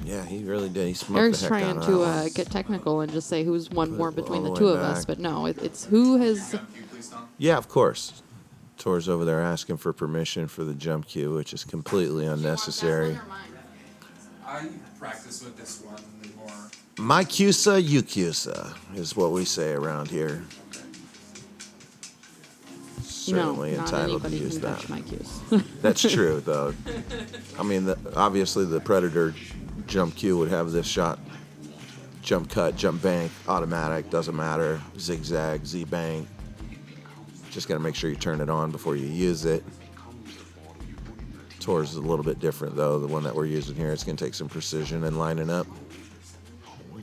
Yeah, he really did. He smoked Eric's the heck trying out to of that. get technical and just say who's won Put more it between all the the two way of us, back. but no, it's who has. Jump cue, please, Tom. Yeah, of course. Tor's over there asking for permission for the jump cue, which is completely unnecessary. I practice with this one more. My cusa, you cusa, is what we say around here. Certainly No, not entitled to anybody use can that. touch my cues. That's true, though. I mean, obviously the Predator jump cue would have this shot. Jump cut, jump bank, automatic, doesn't matter. Zigzag, Z-bank. Just got to make sure you turn it on before you use it. Tor's is a little bit different, though. The one that we're using here, it's going to take some precision and lining up.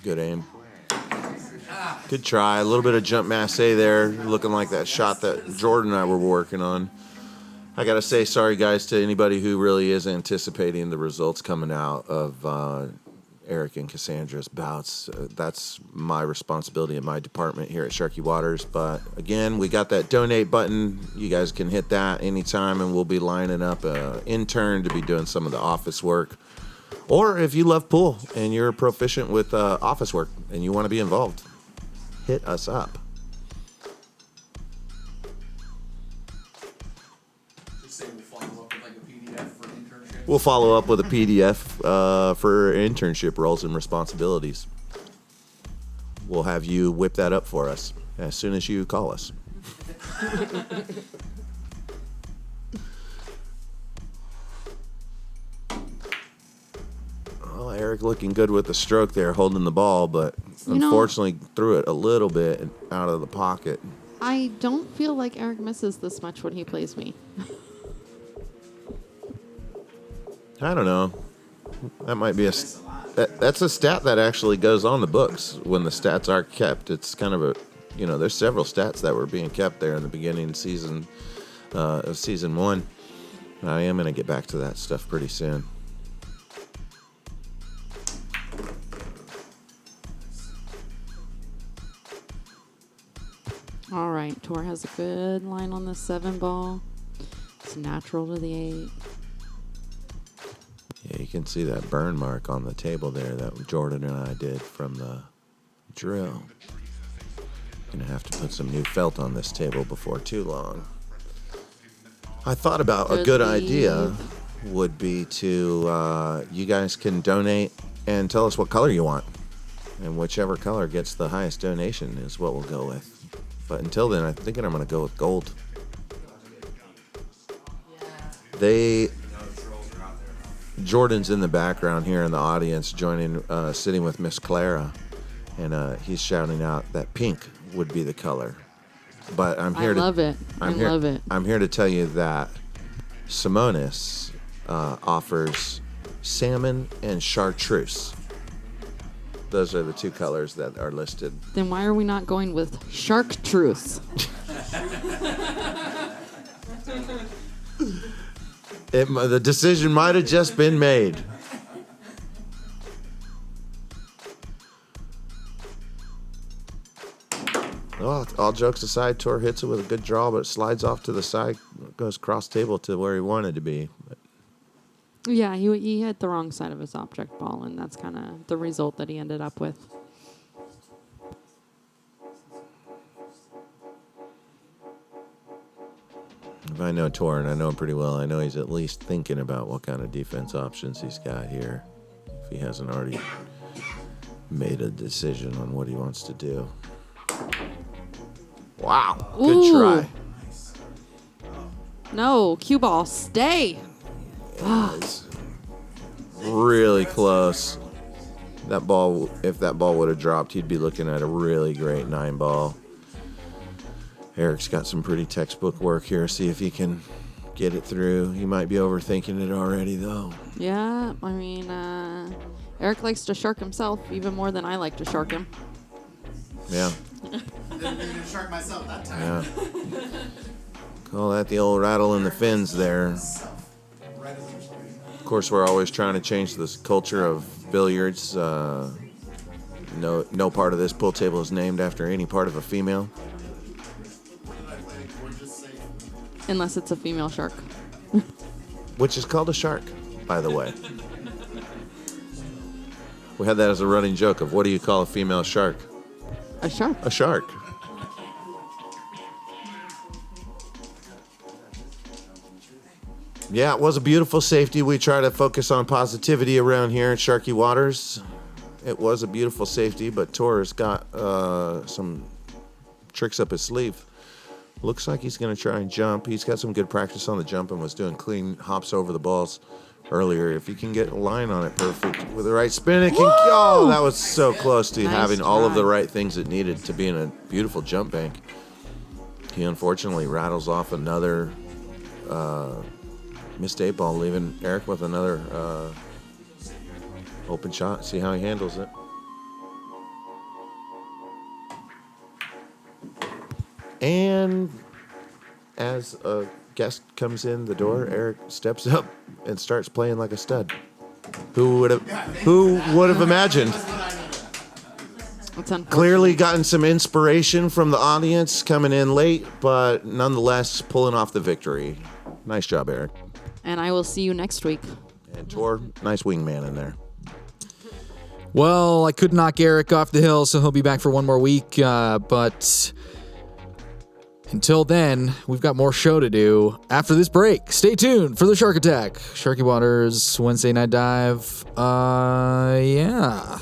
Good aim. Good try. A little bit of jump masse there, looking like that shot that Jordan and I were working on. I got to say sorry, guys, to anybody who really is anticipating the results coming out of Eric and Cassandra's bouts. That's my responsibility in my department here at Sharky Waters. But again, we got that donate button. You guys can hit that anytime, and we'll be lining up an intern to be doing some of the office work. Or if you love pool and you're proficient with office work and you want to be involved, hit us up. Just say we'll follow up with like a PDF for internship. We'll follow up with a PDF for internship roles and responsibilities. We'll have you whip that up for us as soon as you call us. Well, Eric looking good with the stroke there, holding the ball, but You know- unfortunately threw it a little bit out of the pocket. I don't feel like Eric misses this much when he plays me. I don't know. That might be that's a stat that actually goes on the books when the stats are kept. It's kind of a, there's several stats that were being kept there in the beginning of season 1. And I am going to get back to that stuff pretty soon. All right, Tor has a good line on the 7 ball. It's natural to the 8. Yeah, you can see that burn mark on the table there that Jordan and I did from the drill. Gonna have to put some new felt on this table before too long. I thought about a Good good lead. idea would be to, you guys can donate and tell us what color you want. And whichever color gets the highest donation is what we'll go with. But until then, I'm thinking I'm gonna go with gold. Jordan's in the background here in the audience, sitting with Miss Clara, and he's shouting out that pink would be the color. But I'm here love it. Love it. I'm here to tell you that Simonis offers salmon and chartreuse. Those are the two colors that are listed. Then why are we not going with shark truth? The decision might have just been made. Well, all jokes aside, Tor hits it with a good draw, but it slides off to the side, goes cross table to where he wanted to be. Yeah, he hit the wrong side of his object ball, and that's kind of the result that he ended up with. If I know Tor, and I know him pretty well, I know he's at least thinking about what kind of defense options he's got here, if he hasn't already made a decision on what he wants to do. Wow, good Ooh. try. No, cue ball, stay. It's really close. That ball, if that ball would have dropped, he'd be looking at a really great 9 ball. Eric's got some pretty textbook work here. See if he can get it through. He might be overthinking it already, though. Yeah, I mean, Eric likes to shark himself even more than I like to shark him. Yeah. Didn't mean to shark myself that time. Yeah. Call that the old rattle in the fins there. Right as I'm speaking. Of course, we're always trying to change this culture of billiards. No part of this pool table is named after any part of a female. What did I play? Gorgeous safe. Unless it's a female shark. Which is called a shark, by the way. We had that as a running joke of what do you call a female shark? A shark. A shark. Yeah, it was a beautiful safety. We try to focus on positivity around here at Sharky Waters. It was a beautiful safety, but Tor's got some tricks up his sleeve. Looks like he's going to try and jump. He's got some good practice on the jump and was doing clean hops over the balls earlier. If he can get a line on it perfect with the right spin, it can. Oh, that was so close to Nice having all of the try. right things it needed to be in a beautiful jump bank. He unfortunately rattles off another missed 8-ball, leaving Eric with another open shot. See how he handles it. And as a guest comes in the door, Eric steps up and starts playing like a stud. Who would have imagined? That's unfortunate. Clearly gotten some inspiration from the audience coming in late, but nonetheless pulling off the victory. Nice job, Eric. And I will see you next week. And Tor, nice wingman in there. Well, I could knock Eric off the hill, so he'll be back for one more week. But until then, we've got more show to do after this break. Stay tuned for the Shark Attack. Sharky Waters, Wednesday Night Dive. Yeah.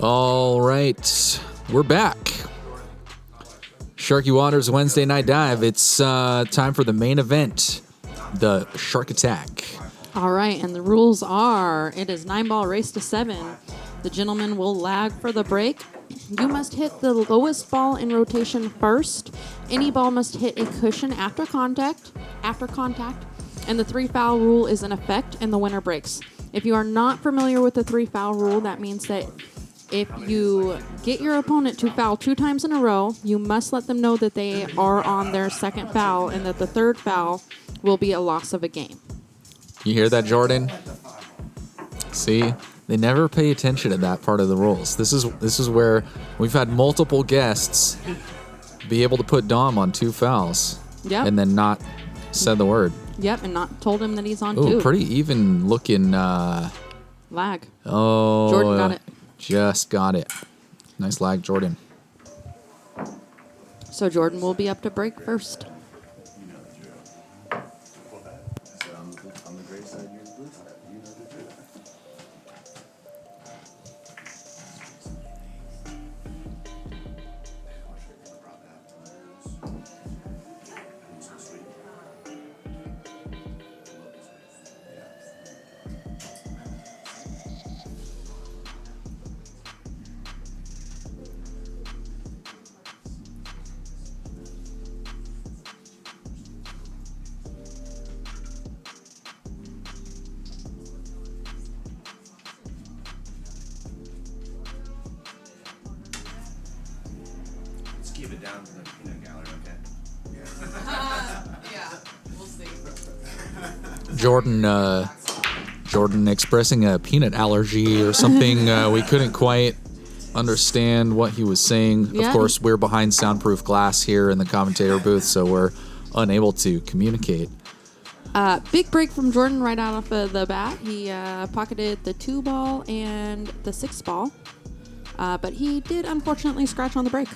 All right, we're back. Sharky Waters Wednesday Night Dive. It's time for the main event, the Shark Attack. All right, and the rules are it is 9-ball race to 7. The gentleman will lag for the break. You must hit the lowest ball in rotation first. Any ball must hit a cushion after contact, and the 3-foul rule is in effect, and the winner breaks. If you are not familiar with the 3-foul rule, that means that if you get your opponent to foul 2 times in a row, you must let them know that they are on their second foul and that the third foul will be a loss of a game. You hear that, Jordan? See, they never pay attention to that part of the rules. This is where we've had multiple guests be able to put Dom on 2 fouls. Yep. And then not said the word. Yep, and not told him that he's on Ooh, 2. pretty even looking. Lag. Oh, Jordan got it. Just got it. Nice lag, Jordan. So Jordan will be up to break first. Let's keep it down to the peanut gallery, okay? Yeah, we'll see. Jordan expressing a peanut allergy or something. We couldn't quite understand what he was saying. Yeah. Of course, we're behind soundproof glass here in the commentator booth, so we're unable to communicate. Big break from Jordan right out off of the bat. He pocketed the 2 ball and the 6 ball, but he did unfortunately scratch on the break.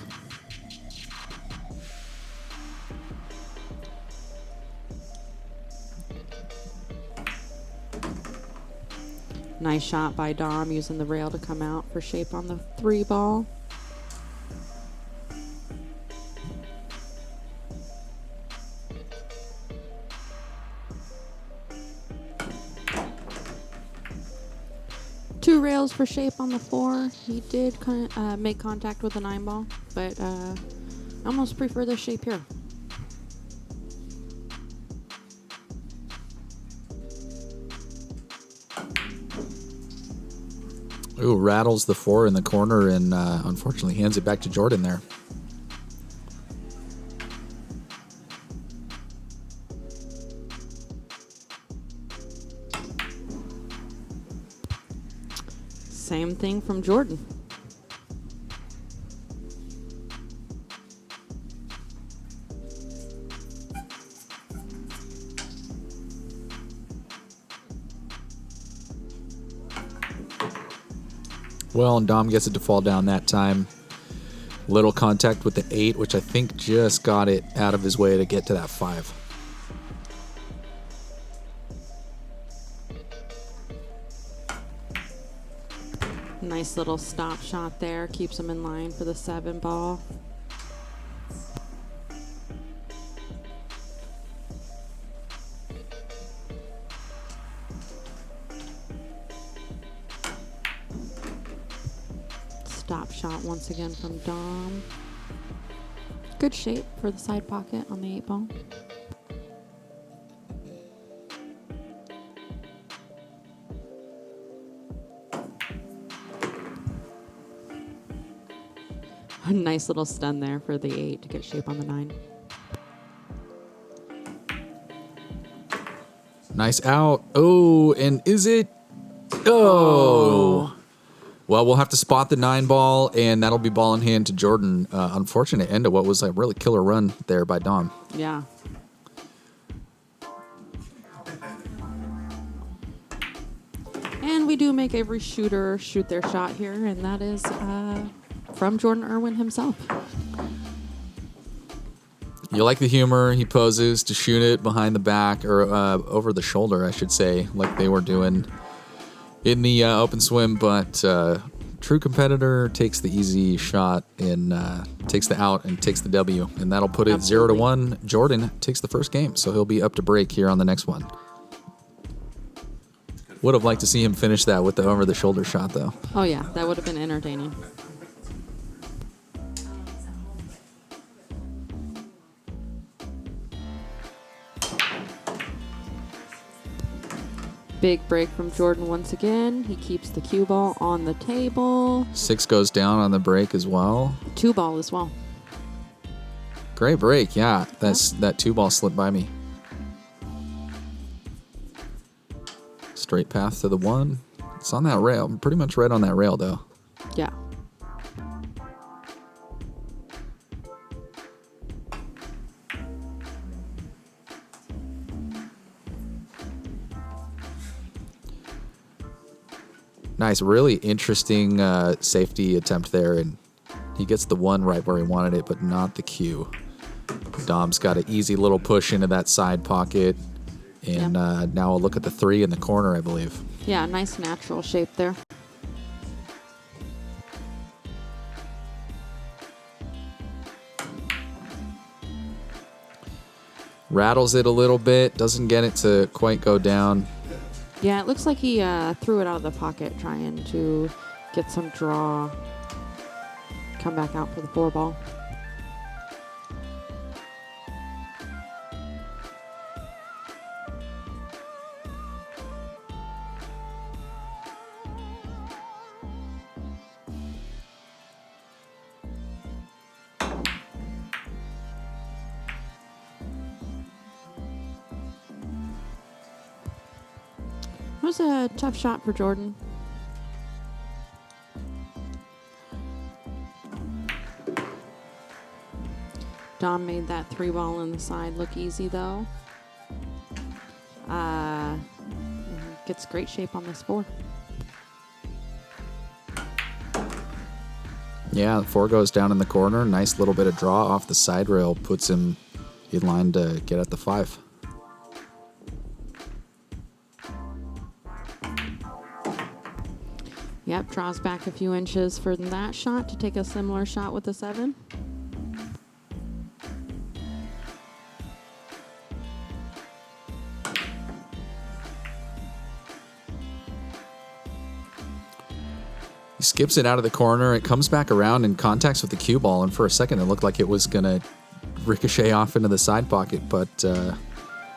Nice shot by Dom using the rail to come out for shape on the 3 ball. Two rails for shape on the 4. He did make contact with the 9 ball, but I almost prefer the shape here. Ooh, rattles the 4 in the corner and unfortunately hands it back to Jordan there. Same thing from Jordan. Well, and Dom gets it to fall down that time. Little contact with the 8, which I think just got it out of his way to get to that 5. Nice little stop shot there. Keeps him in line for the 7 ball. Stop shot once again from Dom. Good shape for the side pocket on the 8 ball. A nice little stun there for the 8 to get shape on the 9. Nice out. Oh, and is it? Oh. Well, we'll have to spot the 9 ball, and that'll be ball in hand to Jordan. Unfortunate end of what was a really killer run there by Dom. Yeah. And we do make every shooter shoot their shot here, and that is from Jordan Irwin himself. You like the humor. He poses to shoot it behind the back, or over the shoulder, I should say, like they were doing in the open swim, but true competitor takes the easy shot and takes the out and takes the W, and that'll put it Absolutely. 0-1. Jordan takes the first game, so he'll be up to break here on the next one. Would have liked to see him finish that with the over-the-shoulder shot, though. Oh, yeah. That would have been entertaining. Big break from Jordan once again. He keeps the cue ball on the table. 6 goes down on the break as well. 2 ball as well. Great break, yeah. That 2 ball slipped by me. Straight path to the 1. It's on that rail. Pretty much right on that rail, though. Yeah. Nice, really interesting safety attempt there, and he gets the 1 right where he wanted it, but not the cue. Dom's got an easy little push into that side pocket, and now I'll look at the 3 in the corner, I believe. Yeah, nice natural shape there. Rattles it a little bit, doesn't get it to quite go down. Yeah, it looks like he threw it out of the pocket trying to get some draw. Come back out for the 4 ball. It was a tough shot for Jordan. Dom made that 3 ball in the side look easy, though. Gets great shape on this 4. Yeah, the 4 goes down in the corner. Nice little bit of draw off the side rail. Puts him in line to get at the 5. Yep, draws back a few inches for that shot to take a similar shot with the 7. He skips it out of the corner. It comes back around and contacts with the cue ball, and for a second it looked like it was going to ricochet off into the side pocket, but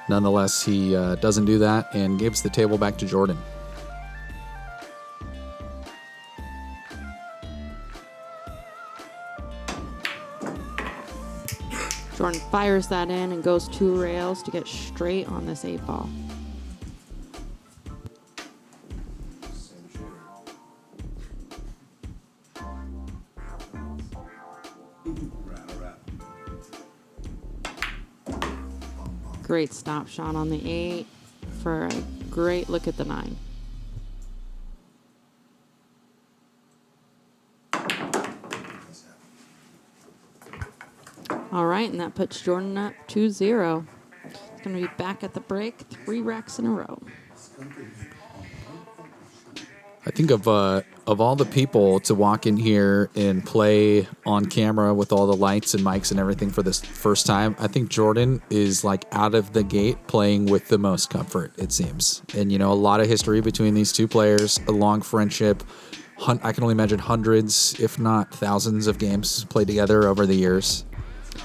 nonetheless he doesn't do that and gives the table back to Jordan. Jordan fires that in and goes 2 rails to get straight on this 8 ball. Great stop shot on the 8 for a great look at the 9. All right, and that puts Jordan up 2-0. He's going to be back at the break 3 racks in a row. I think of all the people to walk in here and play on camera with all the lights and mics and everything for this first time, I think Jordan is like out of the gate playing with the most comfort, it seems. And, you know, a lot of history between these 2 players, a long friendship. I can only imagine hundreds, if not thousands of games played together over the years.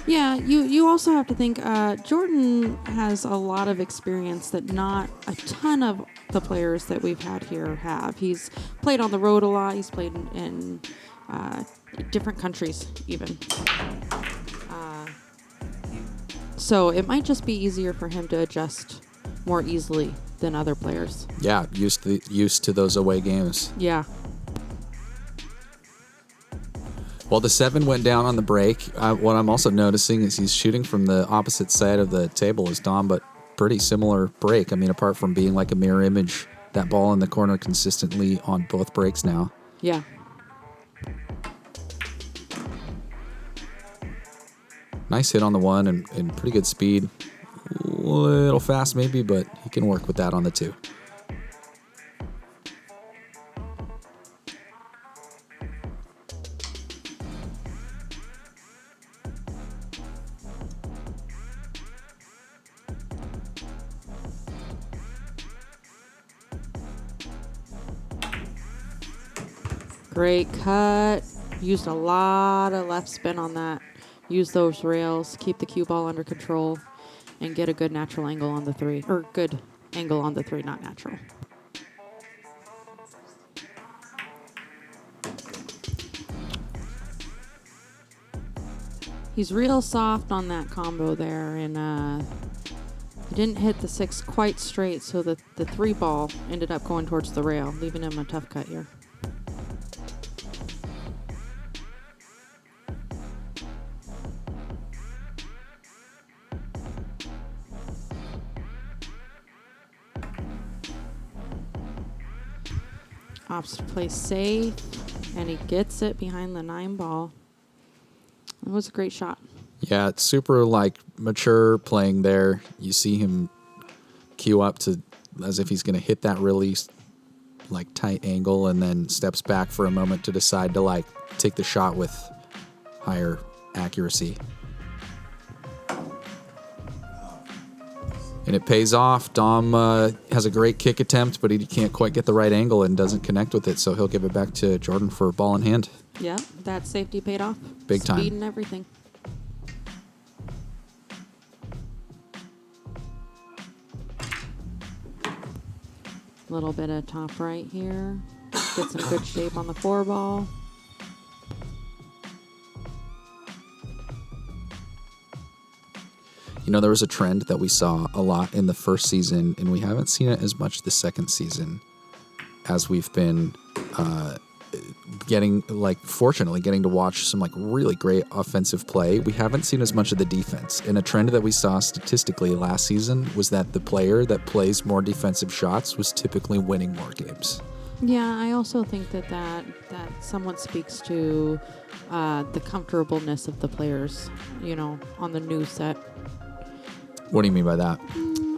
Yeah, you also have to think Jordan has a lot of experience that not a ton of the players that we've had here have. He's played on the road a lot. He's played in different countries even. So it might just be easier for him to adjust more easily than other players. Yeah, used to those away games. Yeah. Well, the 7 went down on the break. What I'm also noticing is he's shooting from the opposite side of the table as Dom, but pretty similar break. I mean, apart from being like a mirror image, that ball in the corner consistently on both breaks now. Yeah. Nice hit on the 1 and pretty good speed. A little fast maybe, but he can work with that on the 2. Great cut. Used a lot of left spin on that. Use those rails, keep the cue ball under control, and get a good natural angle on the 3. Or good angle on the 3, not natural. He's real soft on that combo there, and He didn't hit the 6 quite straight, so the 3 ball ended up going towards the rail, leaving him a tough cut here. Opts to play safe, and he gets it behind the 9 ball. It was a great shot. Yeah, it's super like mature playing there. You see him cue up to as if he's going to hit that really like tight angle, and then steps back for a moment to decide to like take the shot with higher accuracy. And it pays off. Dom has a great kick attempt, but he can't quite get the right angle and doesn't connect with it, so he'll give it back to Jordan for ball in hand. Yeah, that safety paid off. Big time. Speed and everything. Little bit of top right here. Get some good shape on the 4 ball. You know, there was a trend that we saw a lot in the first season, and we haven't seen it as much the second season as we've been fortunately getting to watch some like really great offensive play. We haven't seen as much of the defense. And a trend that we saw statistically last season was that the player that plays more defensive shots was typically winning more games. Yeah, I also think that somewhat speaks to the comfortableness of the players, you know, on the new set. What do you mean by that?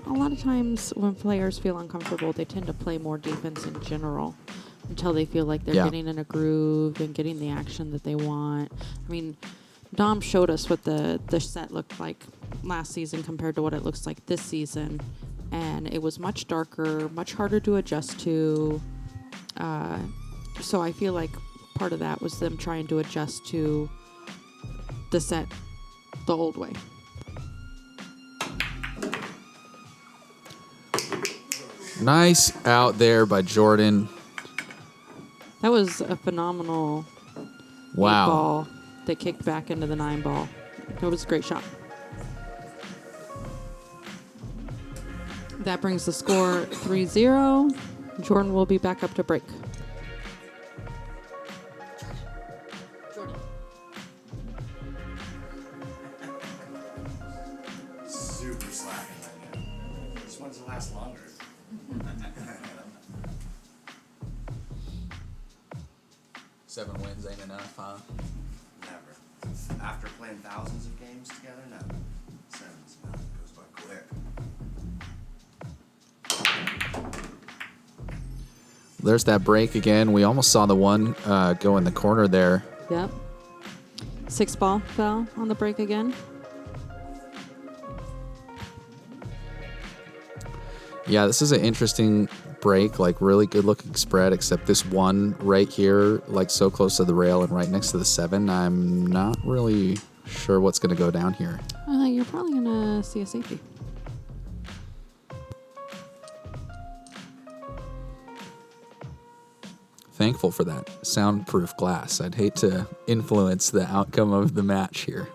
A lot of times when players feel uncomfortable, they tend to play more defense in general until they feel like they're getting in a groove and getting the action that they want. I mean, Dom showed us what the set looked like last season compared to what it looks like this season. And it was much darker, much harder to adjust to. So I feel like part of that was them trying to adjust to the set the old way. Nice out there by Jordan. That was a phenomenal 8 ball that kicked back into the 9 ball. It was a great shot. That brings the score 3-0. Jordan will be back up to break. Super slacking right now. This one's to last longer. 7 wins ain't enough, huh? Never. After playing thousands of games together, no. 7's enough. Goes by quick. There's that break again. We almost saw the one go in the corner there. Yep. 6 ball fell on the break again. Yeah, this is an interesting break, like really good looking spread, except this one right here, like so close to the rail and right next to the 7. I'm not really sure what's going to go down here. You're probably going to see a safety. Thankful for that soundproof glass. I'd hate to influence the outcome of the match here.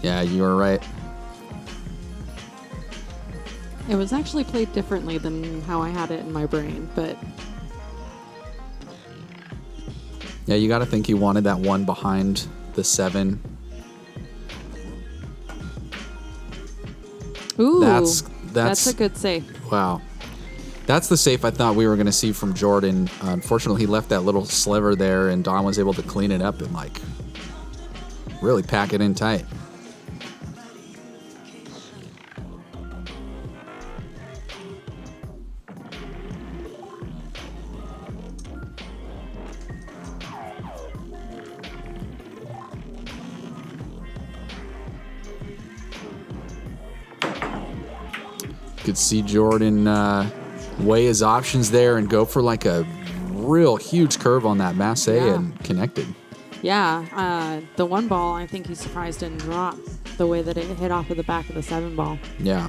Yeah, you were right. It was actually played differently than how I had it in my brain, but Yeah, you got to think he wanted that one behind the 7. ooh, That's a good save. Wow. That's the safe I thought we were going to see from Jordan. Unfortunately, he left that little sliver there, and Don was able to clean it up and like really pack it in tight. Could see Jordan weigh his options there and go for like a real huge curve on that masse and connected. Yeah, the one ball, I think he's surprised didn't drop the way that it hit off of the back of the 7 ball. Yeah.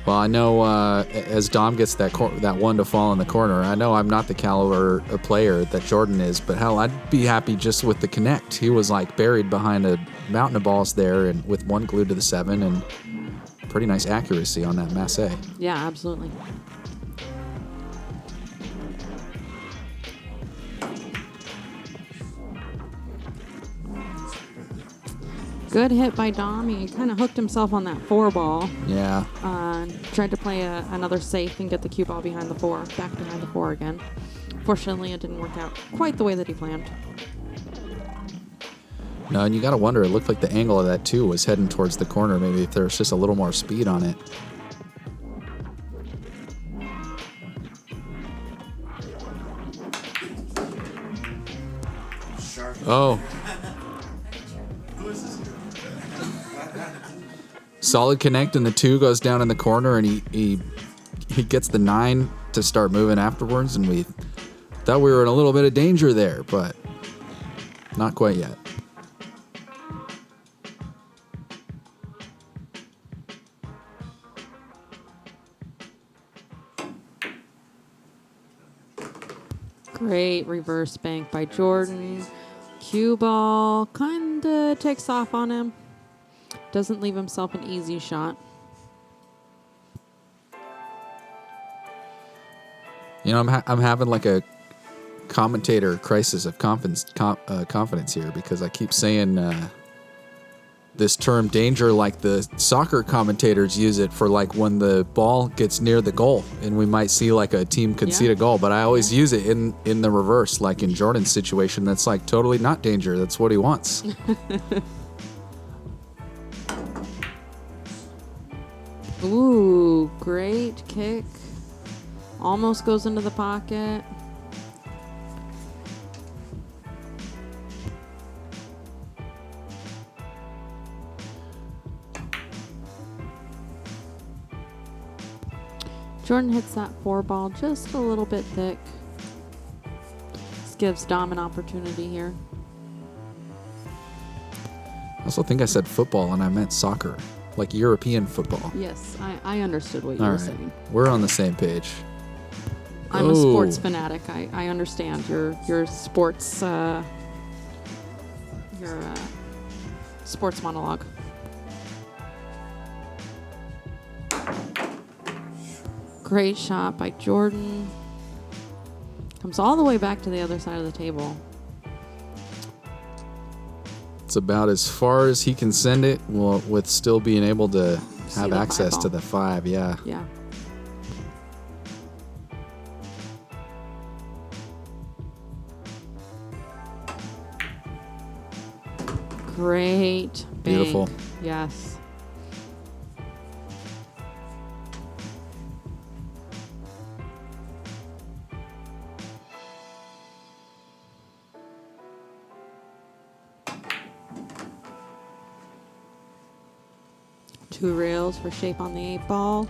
Well, I know as Dom gets that one to fall in the corner, I know I'm not the caliber of player that Jordan is, but hell, I'd be happy just with the connect. He was like buried behind a mountain of balls there, and with one glued to the 7, and pretty nice accuracy on that masse. Yeah, absolutely. Good hit by Dom. He kind of hooked himself on that 4 ball. Yeah. Tried to play another safe and get the cue ball behind the 4, back behind the 4 again. Fortunately, it didn't work out quite the way that he planned. No, and you got to wonder, it looked like the angle of that too was heading towards the corner. Maybe if there was just a little more speed on it. Oh. Solid connect, and the 2 goes down in the corner, and he gets the 9 to start moving afterwards, and we thought we were in a little bit of danger there, but not quite yet. Great reverse bank by Jordan. Cue ball kind of takes off on him. Doesn't leave himself an easy shot. You know, I'm having like a commentator crisis of confidence here, because I keep saying this term danger like the soccer commentators use it for, like when the ball gets near the goal and we might see like a team concede a goal, but I always use it in the reverse, like in Jordan's situation. That's like totally not danger. That's what he wants. Ooh, great kick. Almost goes into the pocket. Jordan hits that 4 ball just a little bit thick. This gives Dom an opportunity here. I also think I said football and I meant soccer, like European football. Yes, I understood what you All were right, saying. we're on the same page. I'm a sports fanatic. I understand your sports sports monologue. Great shot by Jordan. Comes all the way back to the other side of the table. It's about as far as he can send it, with still being able to have the access 5 to ball. the 5. Yeah. Yeah. Great bank. Beautiful. Yes. Two rails for shape on the 8 ball.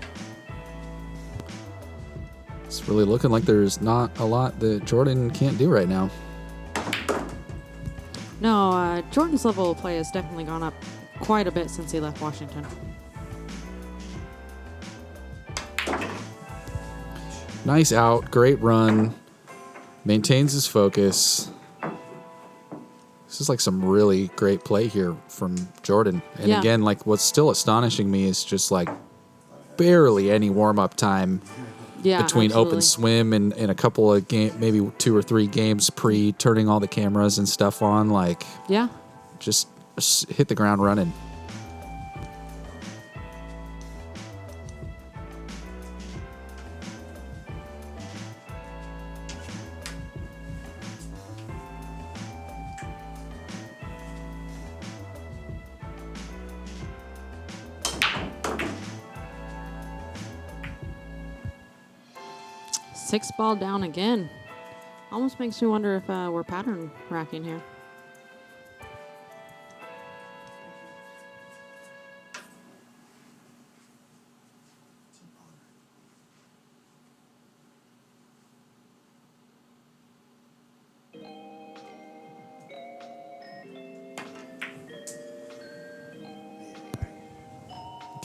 It's really looking like there's not a lot that Jordan can't do right now. No, Jordan's level of play has definitely gone up quite a bit since he left Washington. Nice out, great run, maintains his focus. This is like some really great play here from Jordan. And Yeah. again, like what's still astonishing me is just like barely any warm-up time Yeah, between open absolutely. swim and a couple of maybe 2 or 3 games turning all the cameras and stuff on. Like, Yeah. just hit the ground running. Six ball down again. Almost makes me wonder if we're pattern racking here.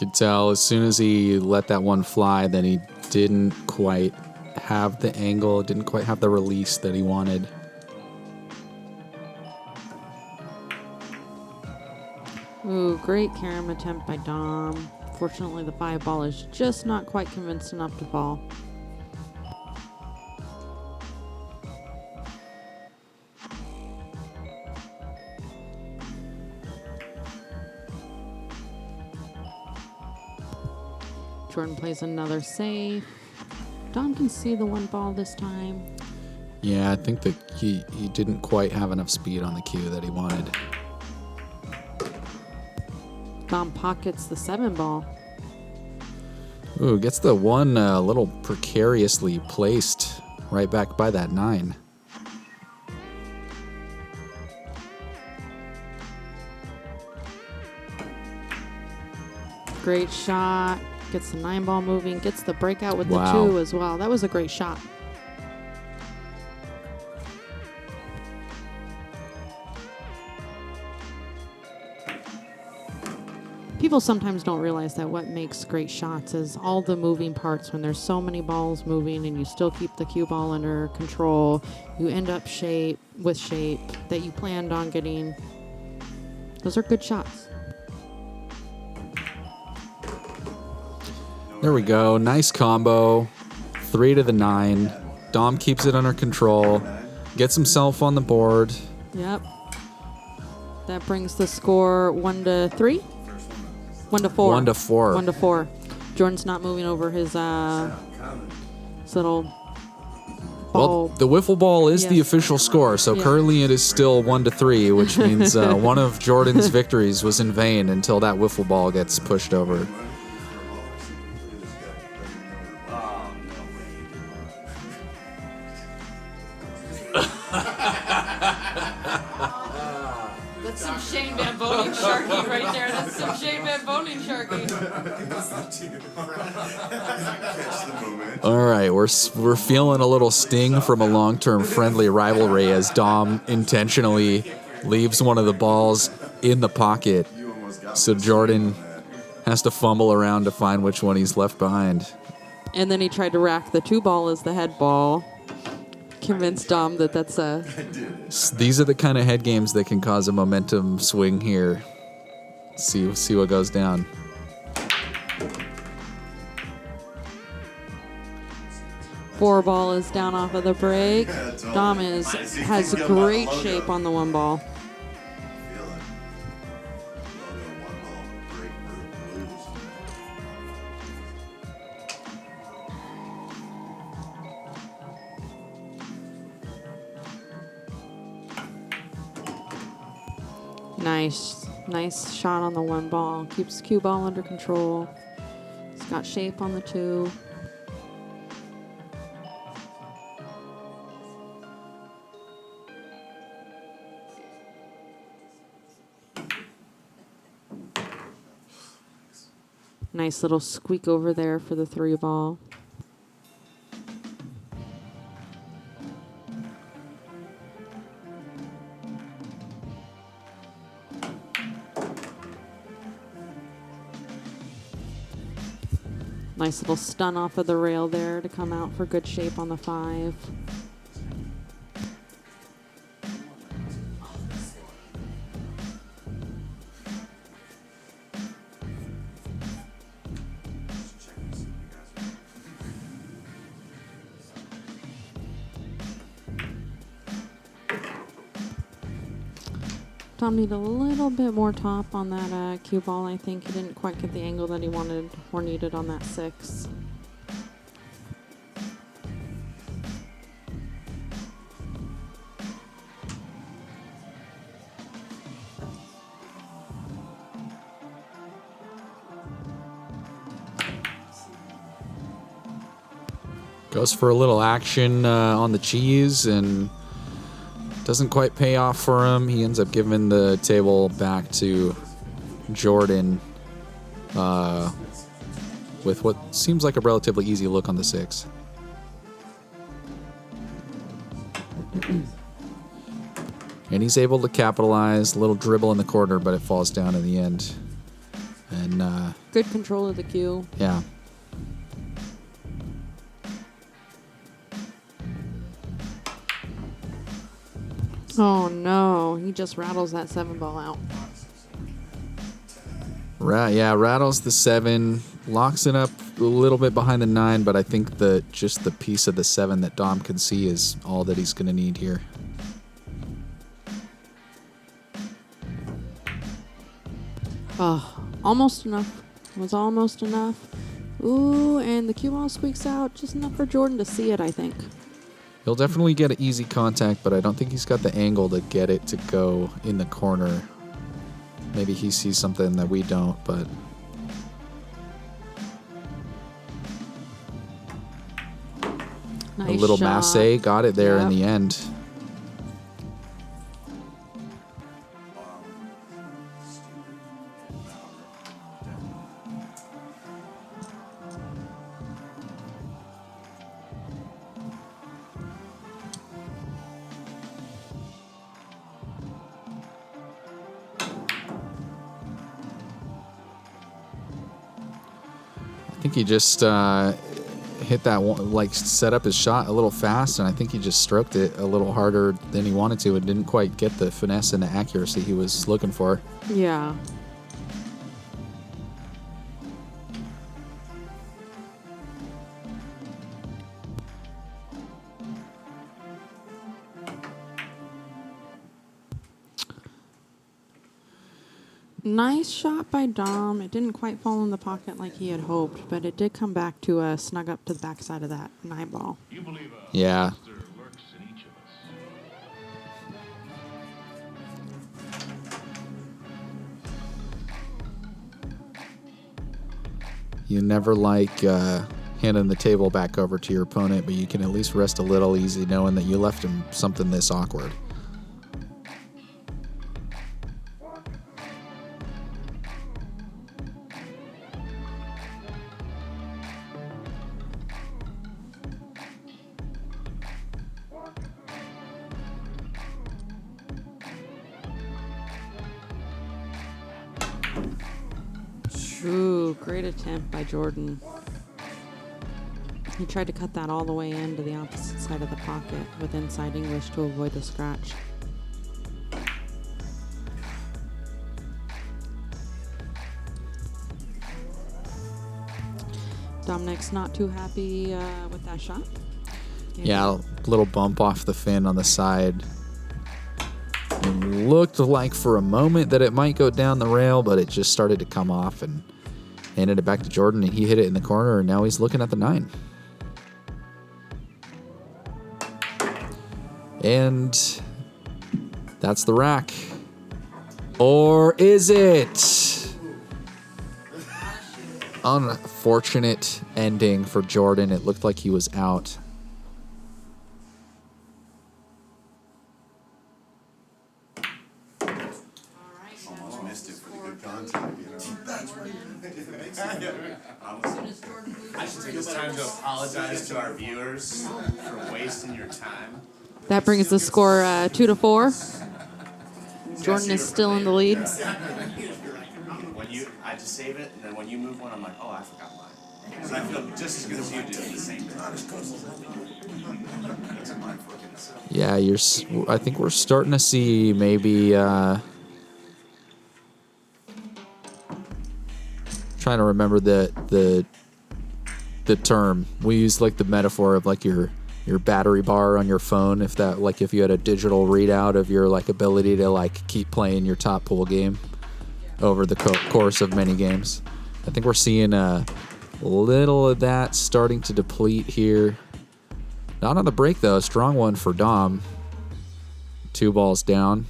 Could tell as soon as he let that one fly that he didn't quite have the angle, didn't quite have the release that he wanted. Ooh, great carom attempt by Dom. Fortunately, the 5 ball is just not quite convinced enough to fall. Jordan plays another safe. Dom can see the 1 ball this time. Yeah, I think that he didn't quite have enough speed on the cue that he wanted. Dom pockets the 7 ball. Ooh, gets the 1 a little precariously placed right back by that 9. Great shot. Gets the 9 ball moving. Gets the breakout with Wow. the 2 as well. That was a great shot. People sometimes don't realize that what makes great shots is all the moving parts. When there's so many balls moving and you still keep the cue ball under control, you end up shape that you planned on getting. Those are good shots. There we go. Nice combo. 3 to the 9. Dom keeps it under control. Gets himself on the board. Yep. That brings the score 1-3. 1-4. 1-4. 1-4. Jordan's not moving over his little ball. Well, the wiffle ball is the Yes. official score, so Yeah. currently it is still 1-3, which means one of Jordan's victories was in vain until that wiffle ball gets pushed over. That's some Shane Van Boning Sharky right there. That's some Shane Van Boning Sharky. All right, we're feeling a little sting from a long-term friendly rivalry as Dom intentionally leaves one of the balls in the pocket, so Jordan has to fumble around to find which one he's left behind. And then he tried to rack the 2 ball as the head ball. Convinced Dom that that's a... These are the kind of head games that can cause a momentum swing here. See what goes down. Four ball is down off of the break. Dom has great shape on the 1 ball. Nice shot on the 1 ball. Keeps cue ball under control. He's got shape on the 2. Nice little squeak over there for the 3 ball. Nice little stun off of the rail there to come out for good shape on the 5. Tom needed a little bit more top on that cue ball. I think he didn't quite get the angle that he wanted or needed on that 6. Goes for a little action on the cheese and doesn't quite pay off for him. He ends up giving the table back to Jordan with what seems like a relatively easy look on the 6. And he's able to capitalize. A little dribble in the corner, but it falls down in the end. And Good control of the cue. yeah. Oh no, he just rattles that 7 ball out. Rattles the 7, locks it up a little bit behind the 9, but I think just the piece of the 7 that Dom can see is all that he's going to need here. Oh, almost enough. Was almost enough. Ooh, and the cue ball squeaks out just enough for Jordan to see it, I think. He'll definitely get an easy contact, but I don't think he's got the angle to get it to go in the corner. Maybe he sees something that we don't, but... Nice a little shot. masse, got it there in Yep. the end. I think he just hit that one, like set up his shot a little fast, and I think he just stroked it a little harder than he wanted to and didn't quite get the finesse and the accuracy he was looking for. Yeah. Nice shot by Dom. It didn't quite fall in the pocket like he had hoped, but it did come back to snug up to the backside of that 9 ball. Yeah. You never like handing the table back over to your opponent, but you can at least rest a little easy knowing that you left him something this awkward. Ooh, great attempt by Jordan. He tried to cut that all the way into the opposite side of the pocket with inside English to avoid the scratch. Dominic's not too happy with that shot. Yeah, a little bump off the fin on the side. It looked like for a moment that it might go down the rail, but it just started to come off and handed it back to Jordan, and he hit it in the corner, and now he's looking at the 9. And that's the rack. Or is it? Unfortunate ending for Jordan. It looked like he was out. Almost missed it for the good contact, you know. That's right. I should take this time to apologize to our viewers for wasting your time. That brings the score 2-4. Jordan is still in the lead. When I just save it, and then when you move one, I'm like, oh, I forgot mine. So I feel just as good as you do at the same time. Yeah, I think we're starting to see maybe. Trying to remember the term we use, like the metaphor of like your battery bar on your phone. If that, like, if you had a digital readout of your like ability to like keep playing your top pool game over the course of many games. I think we're seeing a little of that starting to deplete here. Not on the break though. A strong one for Dom. 2 balls down.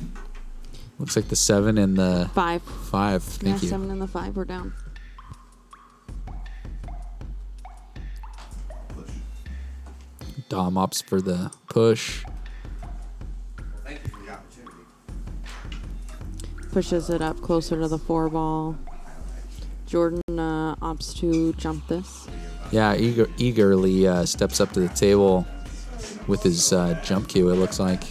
Looks like the 7 and the 5. 5. Thank you. 7 and the 5 were down. Dom opts for the push. Thank you for the opportunity. Pushes it up closer to the 4 ball. Jordan opts to jump this. Yeah, eagerly steps up to the table with his jump cue, it looks like.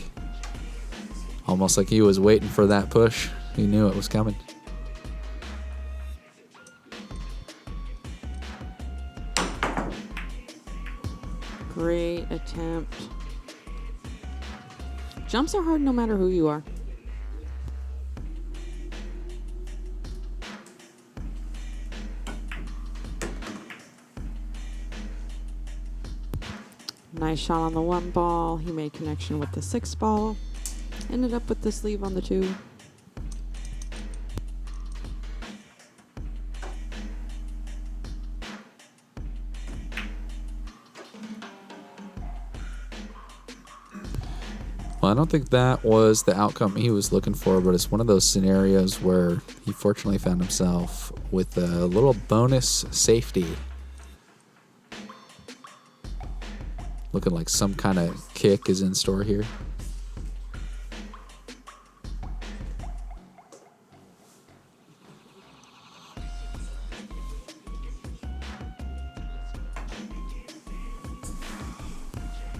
Almost like he was waiting for that push. He knew it was coming. attempt. Jumps are hard no matter who you are. Nice shot on the 1 ball. He made connection with the 6 ball. Ended up with the sleeve on the 2. Well, I don't think that was the outcome he was looking for, but it's one of those scenarios where he fortunately found himself with a little bonus safety. Looking like some kind of kick is in store here.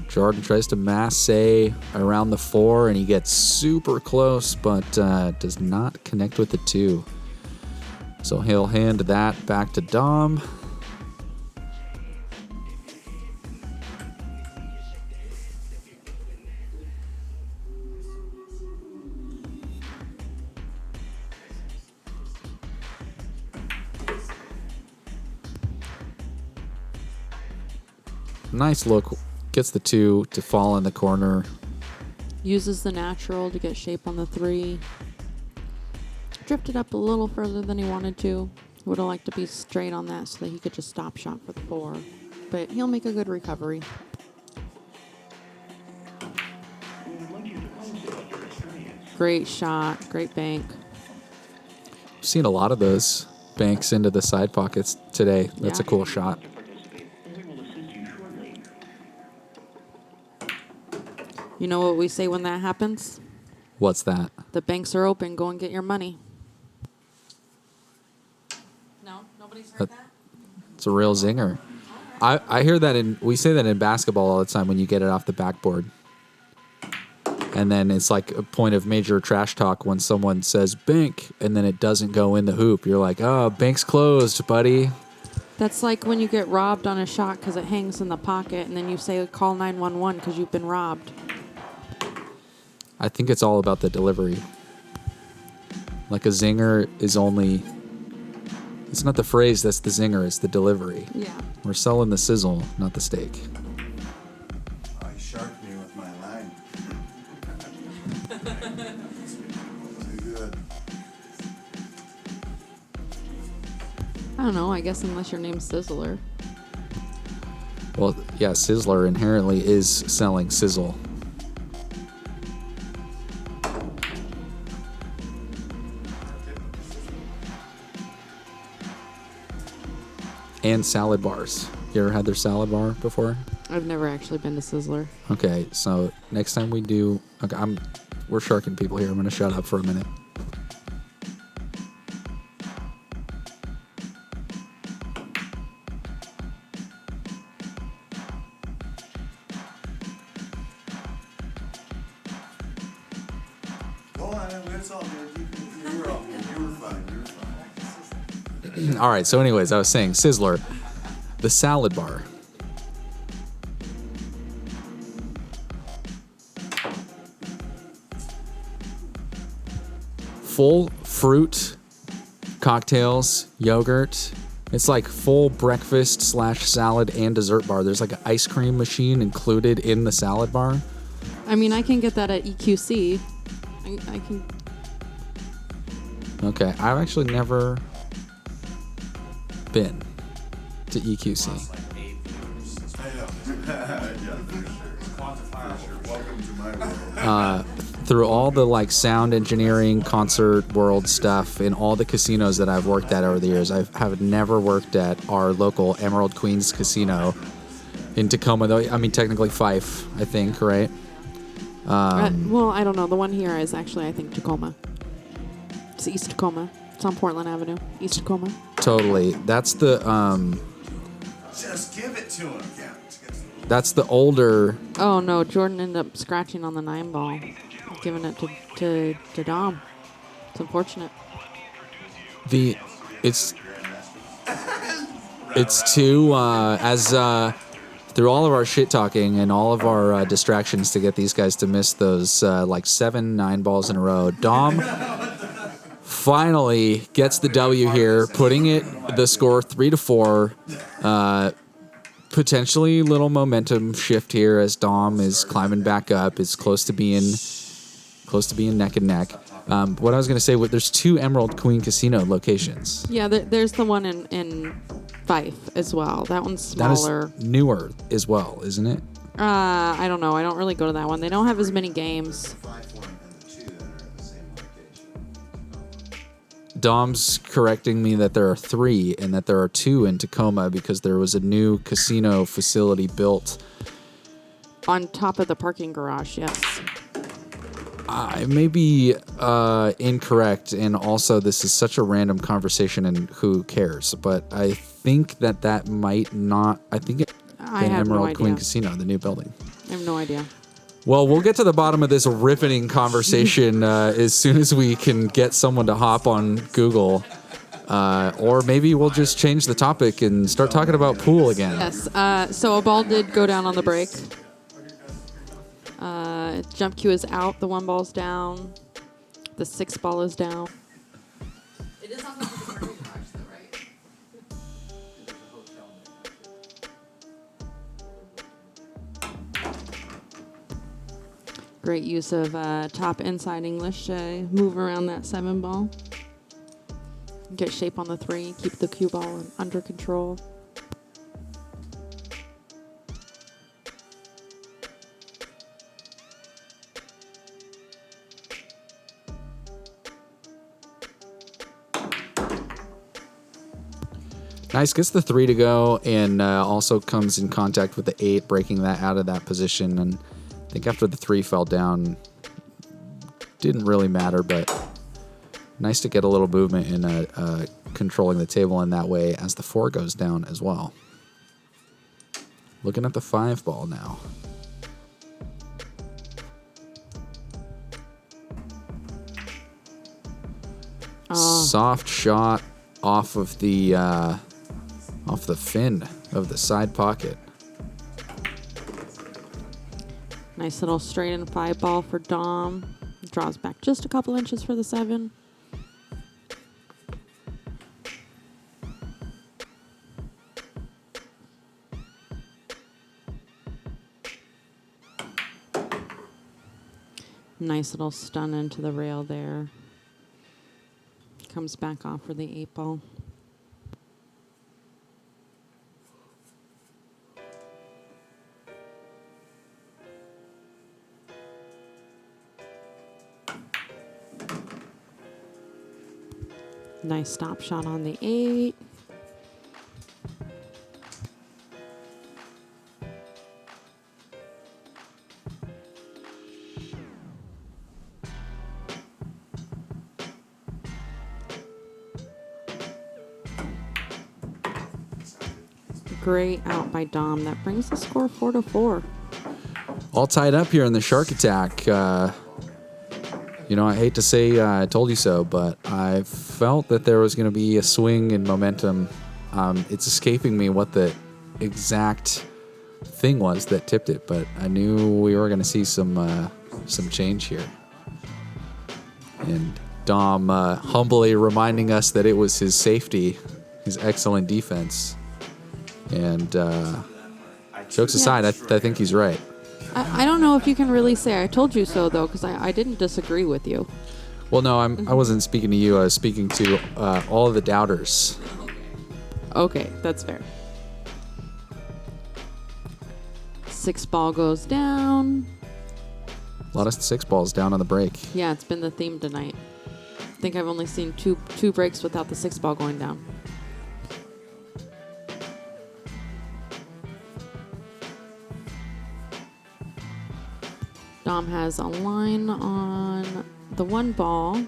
Jordan tries to masse around the 4, and he gets super close, but does not connect with the 2. So he'll hand that back to Dom. Nice look. Gets the 2 to fall in the corner. Uses the natural to get shape on the 3. Drifted up a little further than he wanted to. Would have liked to be straight on that so that he could just stop shot for the 4. But he'll make a good recovery. Great shot. Great bank. I've seen a lot of those banks into the side pockets today. That's Yeah. a cool shot. You know what we say when that happens? What's that? The banks are open. Go and get your money. No? Nobody's heard that? It's a real zinger. I hear that we say that in basketball all the time when you get it off the backboard. And then it's like a point of major trash talk when someone says bank and then it doesn't go in the hoop. You're like, oh, bank's closed, buddy. That's like when you get robbed on a shot because it hangs in the pocket and then you say call 911 because you've been robbed. I think it's all about the delivery. Like a zinger is only... It's not the phrase that's the zinger, it's the delivery. Yeah. We're selling the sizzle, not the steak. Oh, you sharked me with my line. Too good. I don't know. I guess unless your name's Sizzler. Well, yeah, Sizzler inherently is selling sizzle. And salad bars. You ever had their salad bar before? I've never actually been to Sizzler. Okay, so next time we do... Okay, we're sharking people here. I'm going to shut up for a minute. Go on, it's all good. You were all good. You were fine. You were fine. All right, so anyways, I was saying Sizzler, the salad bar. Full fruit, cocktails, yogurt. It's like full breakfast / salad and dessert bar. There's like an ice cream machine included in the salad bar. I mean, I can get that at EQC. I can. Okay, I've actually never been to EQC. I know. Yeah, for sure. Welcome to my world. Through all the like sound engineering, concert world stuff in all the casinos that I've worked at over the years, I have never worked at our local Emerald Queens Casino in Tacoma. Though I mean, technically Fife, I think, right? Well, I don't know. The one here is actually, I think, Tacoma. It's East Tacoma. It's on Portland Avenue. East Tacoma. Totally. That's the Just give it to him. Yeah. that's the older. Oh no, Jordan ended up scratching on the 9 ball, giving it to Dom. It's unfortunate. It's too as through all of our shit talking and all of our distractions to get these guys to miss those like 7 9-balls in a row, Dom finally gets the W here, putting the score 3-4. Potentially little momentum shift here as Dom is climbing back up. It's close to being neck and neck. What I was going to say, there's 2 Emerald Queen Casino locations. Yeah, there's the one in Fife as well. That one's smaller. That is newer as well, isn't it? I don't know. I don't really go to that one. They don't have as many games. Dom's correcting me that there are 3 and that there are 2 in Tacoma because there was a new casino facility built On top of the parking garage, yes. I may be incorrect, and also this is such a random conversation, and who cares? But I think that might not. I think it. I have no Emerald Queen idea. Casino, the new building. I have no idea. Well, we'll get to the bottom of this riveting conversation as soon as we can get someone to hop on Google. Or maybe we'll just change the topic and start talking about pool again. Yes. So a ball did go down on the break. Jump cue is out. The 1 ball's down. The 6 ball is down. It is on top of the parking garage, though, right? Great use of top inside English to move around that 7 ball. Get shape on the 3. Keep the cue ball under control. Nice, gets the 3 to go, and also comes in contact with the 8, breaking that out of that position. And I think after the 3 fell down, didn't really matter, but nice to get a little movement in controlling the table in that way as the 4 goes down as well. Looking at the 5 ball now. Soft shot off of the fin of the side pocket. Nice little straight and 5 ball for Dom. Draws back just a couple inches for the 7. Nice little stun into the rail there. Comes back off for the 8 ball. Nice stop shot on the 8. Great out by Dom. That brings the score 4-4. All tied up here in the Shark Attack. I hate to say I told you so, but I felt that there was going to be a swing in momentum. It's escaping me what the exact thing was that tipped it, but I knew we were going to see some change here. And Dom humbly reminding us that it was his safety, his excellent defense. And jokes aside, I think he's right. I don't know if you can really say I told you so, though, because I didn't disagree with you. Well, no, I wasn't speaking to you. I was speaking to all of the doubters. Okay, that's fair. 6 ball goes down. A lot of 6 balls down on the break. Yeah, it's been the theme tonight. I think I've only seen two breaks without the 6 ball going down. Dom has a line on the 1 ball.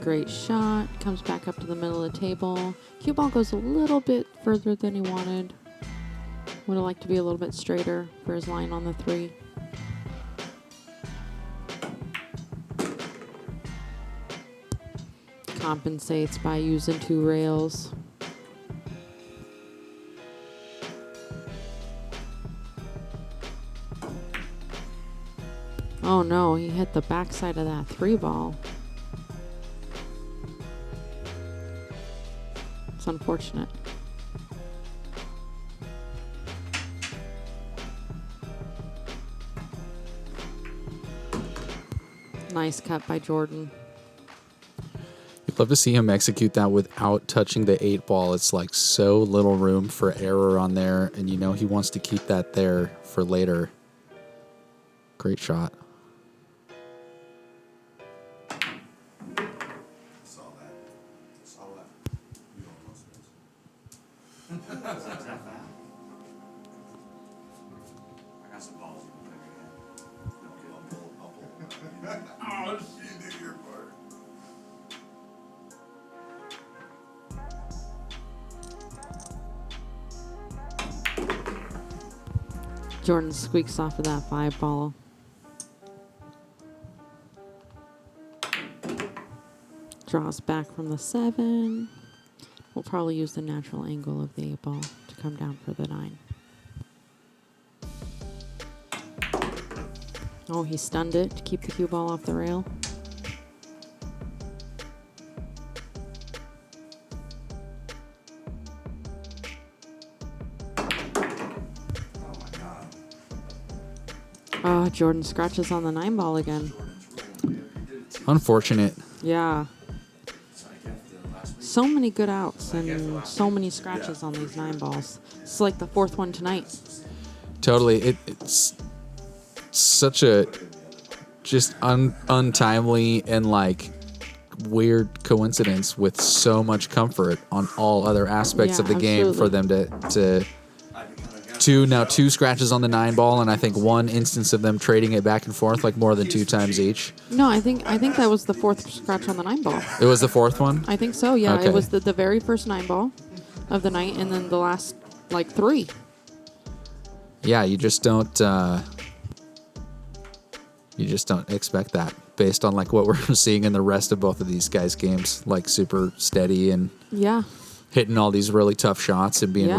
Great shot. Comes back up to the middle of the table. Cue ball goes a little bit further than he wanted. Would have liked to be a little bit straighter for his line on the 3. compensates by using 2 rails. Oh no, he hit the backside of that 3 ball. It's unfortunate. Nice cut by Jordan. You'd love to see him execute that without touching the 8 ball. It's like so little room for error on there, and you know he wants to keep that there for later. Great shot. Saw that. Saw that. You almost missed. Is that foul? I got some balls you can put in your hand. Okay, I'll pull. Oh, she did your part. Jordan squeaks off of that 5 ball. Draws back from the 7. We'll probably use the natural angle of the 8 ball to come down for the 9. Oh, he stunned it to keep the cue ball off the rail. Oh, Jordan scratches on the 9 ball again. Unfortunate. Yeah. So many good outs and so many scratches on these 9 balls. It's like the 4th one tonight. Totally. It's such a just untimely and like weird coincidence with so much comfort on all other aspects Yeah, of the game for them to two scratches on the 9 ball, and I think one instance of them trading it back and forth like more than 2 times each. No, I think that was the 4th scratch on the 9 ball. It was the 4th one? I think so, yeah. Okay. It was the very first 9 ball of the night, and then the last, like, 3. Yeah, you just don't expect that based on like what we're seeing in the rest of both of these guys' games, like super steady and Yeah. hitting all these really tough shots and being Yeah.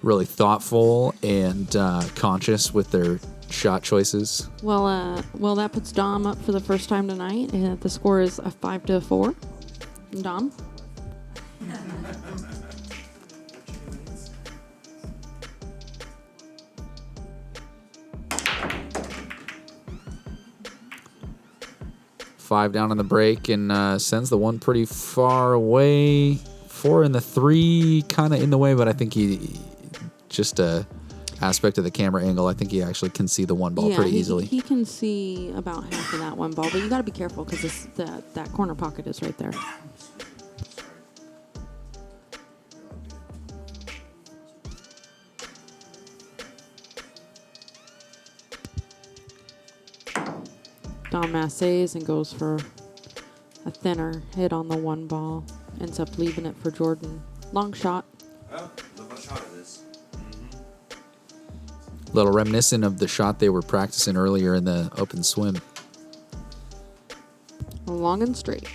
really thoughtful and conscious with their shot choices. Well, that puts Dom up for the first time tonight. The score is a 5-4. Dom? Five down on the break and sends the 1 pretty far away. 4 in the 3, kind of in the way, but I think he just aspect of the camera angle. I think he actually can see the 1 ball pretty easily. He can see about half of that 1 ball, but you got to be careful because that corner pocket is right there. Dom massays and goes for a thinner hit on the 1 ball. Ends up leaving it for Jordan. Long shot. Well, look what shot it is. Little reminiscent of the shot they were practicing earlier in the open swim. Long and straight.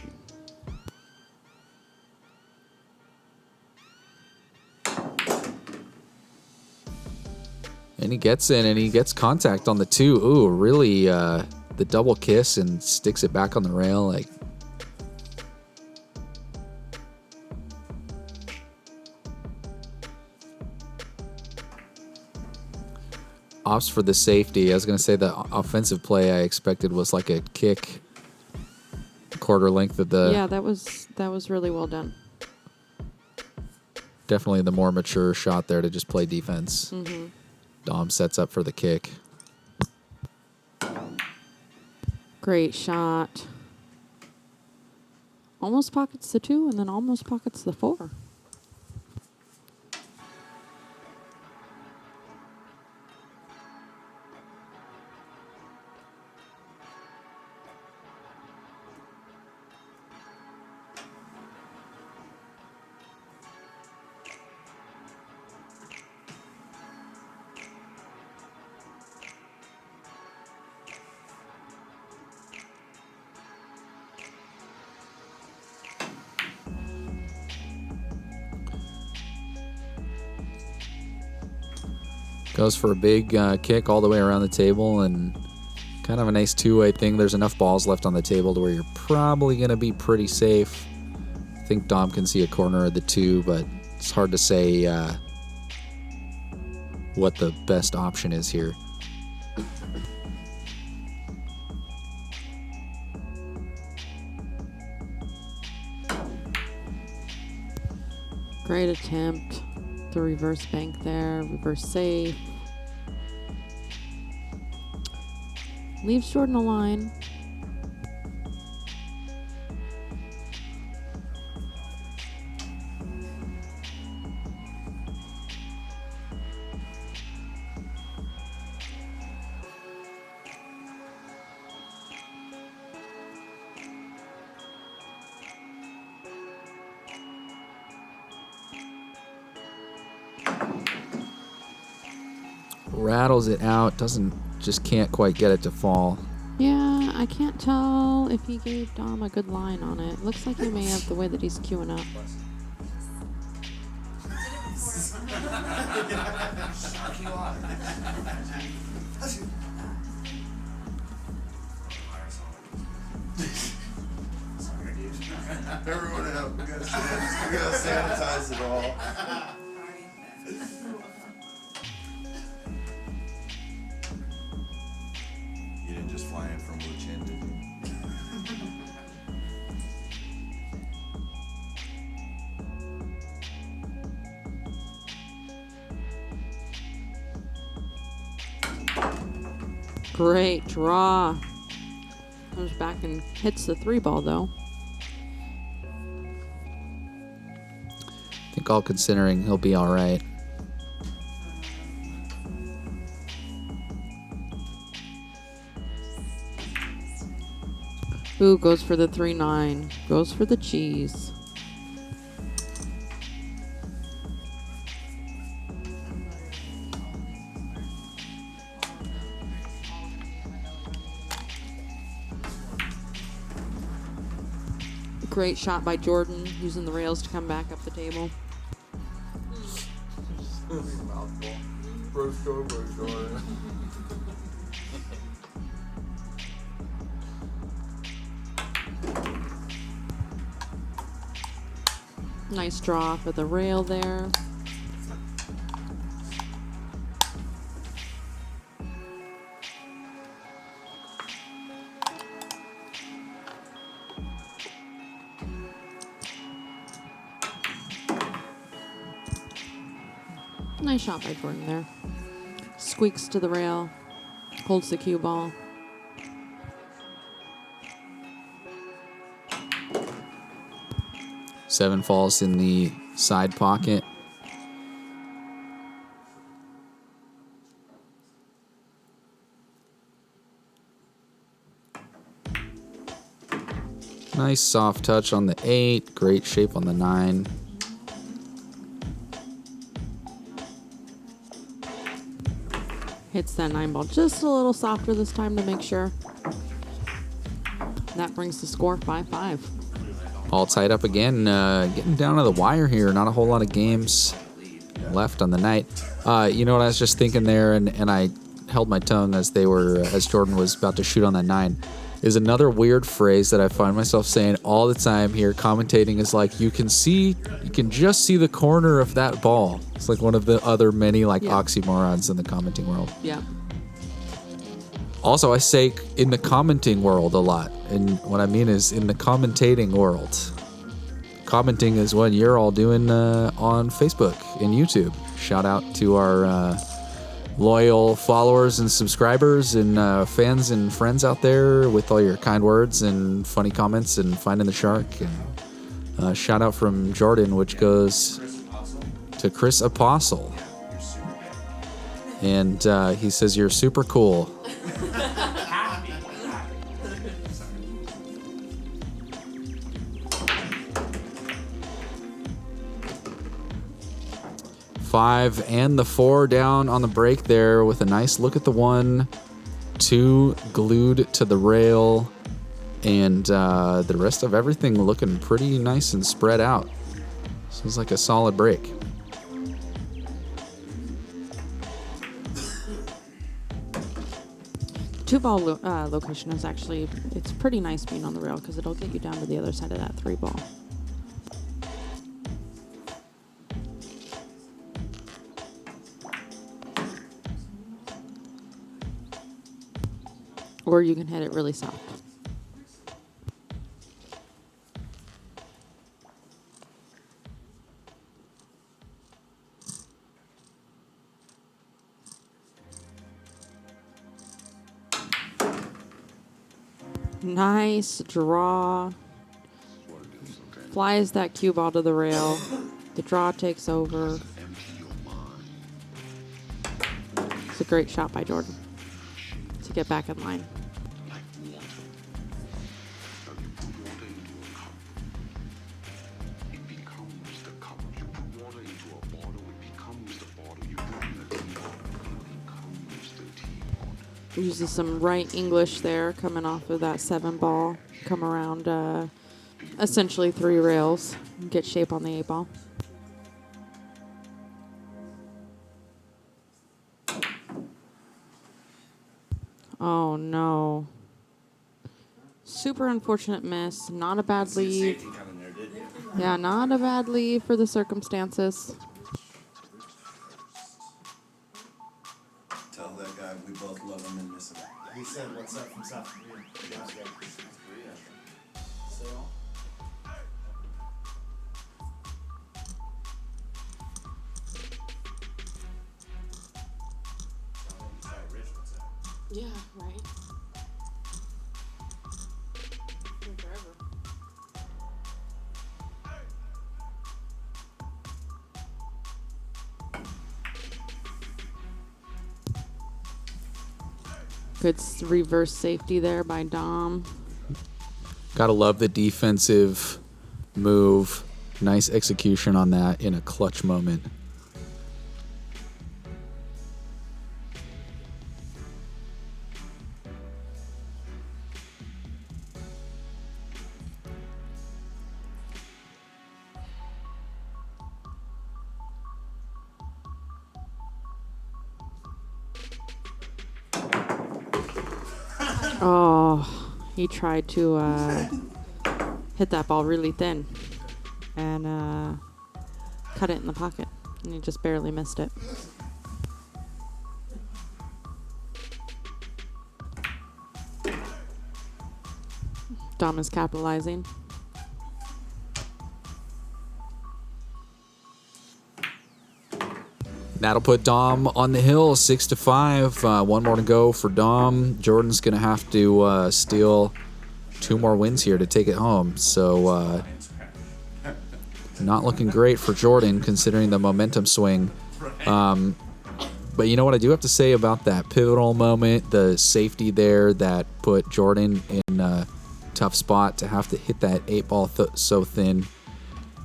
And he gets in and he gets contact on the 2. Ooh, really the double kiss and sticks it back on the rail. Like, opts for the safety. I was going to say the offensive play I expected was like a kick quarter length of the... Yeah, that was really well done. Definitely the more mature shot there to just play defense. Mm-hmm. Dom sets up for the kick. Great shot. Almost pockets the 2 and then almost pockets the 4. Goes for a big kick all the way around the table and kind of a nice two-way thing. There's enough balls left on the table to where you're probably going to be pretty safe. I think Dom can see a corner of the two, but it's hard to say what the best option is here. Great attempt. The reverse bank there. Reverse safe. Leaves Jordan a line. Rattles it out. Just can't quite get it to fall. Yeah, I can't tell if he gave Dom a good line on it. Looks like he may have the way that he's queuing up. Sharky Waters. Sorry, dude. Everyone out. We gotta sanitize it all. You didn't just fly in from Wu Chin, did you? Great draw. Comes back and hits the 3-ball though. I think all considering he'll be all right. Ooh, goes for the 3-9. Goes for the cheese. Great shot by Jordan, using the rails to come back up the table. Nice draw for the rail there. Nice shot by Jordan there. Squeaks to the rail. Holds the cue ball. Seven falls in the side pocket. Nice soft touch on the 8. Great shape on the 9. Hits that 9-ball just a little softer this time to make sure. That brings the score 5-5. All tied up again. Getting down to the wire here. Not a whole lot of games left on the night. You know what I was just thinking there, and I held my tongue as Jordan was about to shoot on that 9. Is another weird phrase that I find myself saying all the time here commentating is like, you can just see the corner of that ball. It's like one of the other many oxymorons in the commenting world. Yeah. Also, I say in the commenting world a lot. And what I mean is in the commentating world. Commenting is what you're all doing on Facebook and YouTube. Shout out to our loyal followers and subscribers and fans and friends out there with all your kind words and funny comments and finding the shark. And shout out from Jordan, which goes to Chris Apostle. And he says, "You're super cool." Five and the 4 down on the break there with a nice look at the 1, 2 glued to the rail, and the rest of everything looking pretty nice and spread out. Seems like a solid break. 2 ball location is actually, it's pretty nice being on the rail because it'll get you down to the other side of that 3 ball. Or you can hit it really soft. Nice draw. Flies that cue ball to the rail. The draw takes over. It's a great shot by Jordan to get back in line. Uses some right English there, coming off of that 7 ball. Come around essentially 3 rails. Get shape on the 8 ball. Oh no. Super unfortunate miss. Not a bad lead. Yeah, not a bad lead for the circumstances. Tell that guy we both love him and miss him. He said, "What's up from South Korea?" So, Yeah, right. Forever. Good reverse safety there by Dom. Gotta love the defensive move. Nice execution on that in a clutch moment. Oh, he tried to hit that ball really thin and cut it in the pocket, and he just barely missed it. Dom is capitalizing. That'll put Dom on the hill, 6-5. One more to go for Dom. Jordan's gonna have to steal 2 more wins here to take it home. So not looking great for Jordan considering the momentum swing. But you know what I do have to say about that pivotal moment, the safety there that put Jordan in a tough spot to have to hit that 8 ball so thin.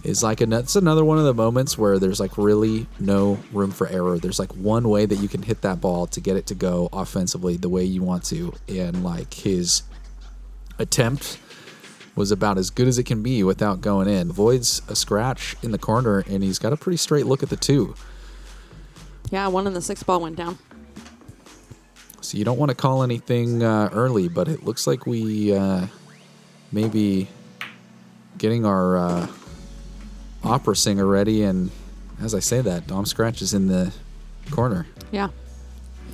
Is like it's another one of the moments where there's like really no room for error. There's like one way that you can hit that ball to get it to go offensively the way you want to, and like his attempt was about as good as it can be without going in. Avoids a scratch in the corner, and he's got a pretty straight look at the 2. Yeah, 1 in the 6 ball went down. So you don't want to call anything early, but it looks like we may be getting our opera singer ready, and as I say that, Dom Scratch is in the corner. Yeah.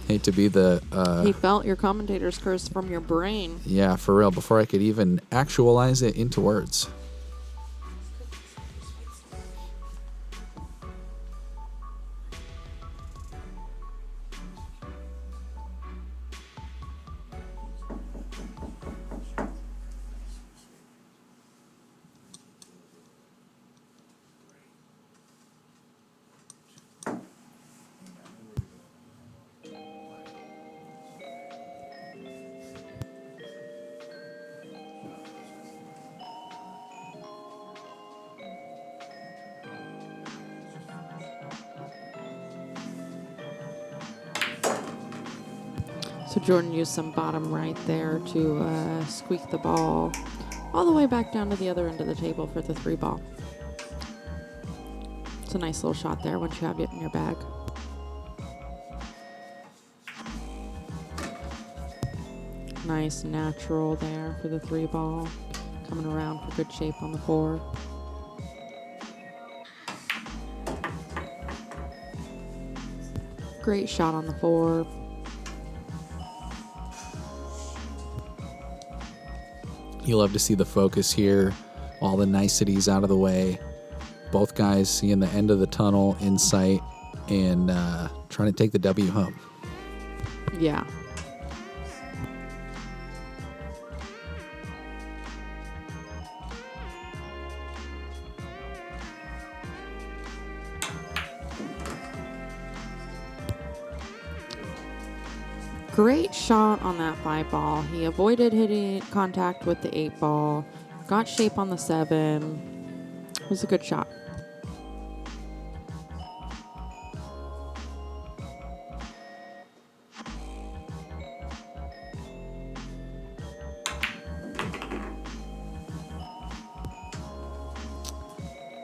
Hate to be the He felt your commentator's curse from your brain. yeah, for real, before I could even actualize it into words. So Jordan used some bottom right there to squeak the ball all the way back down to the other end of the table for the 3 ball. It's a nice little shot there once you have it in your bag. Nice natural there for the 3 ball. Coming around for good shape on the 4. Great shot on the 4. You love to see the focus here, all the niceties out of the way. Both guys seeing the end of the tunnel in sight and trying to take the W home. Yeah. Great shot on that 5 ball. He avoided hitting contact with the 8 ball. Got shape on the 7. It was a good shot.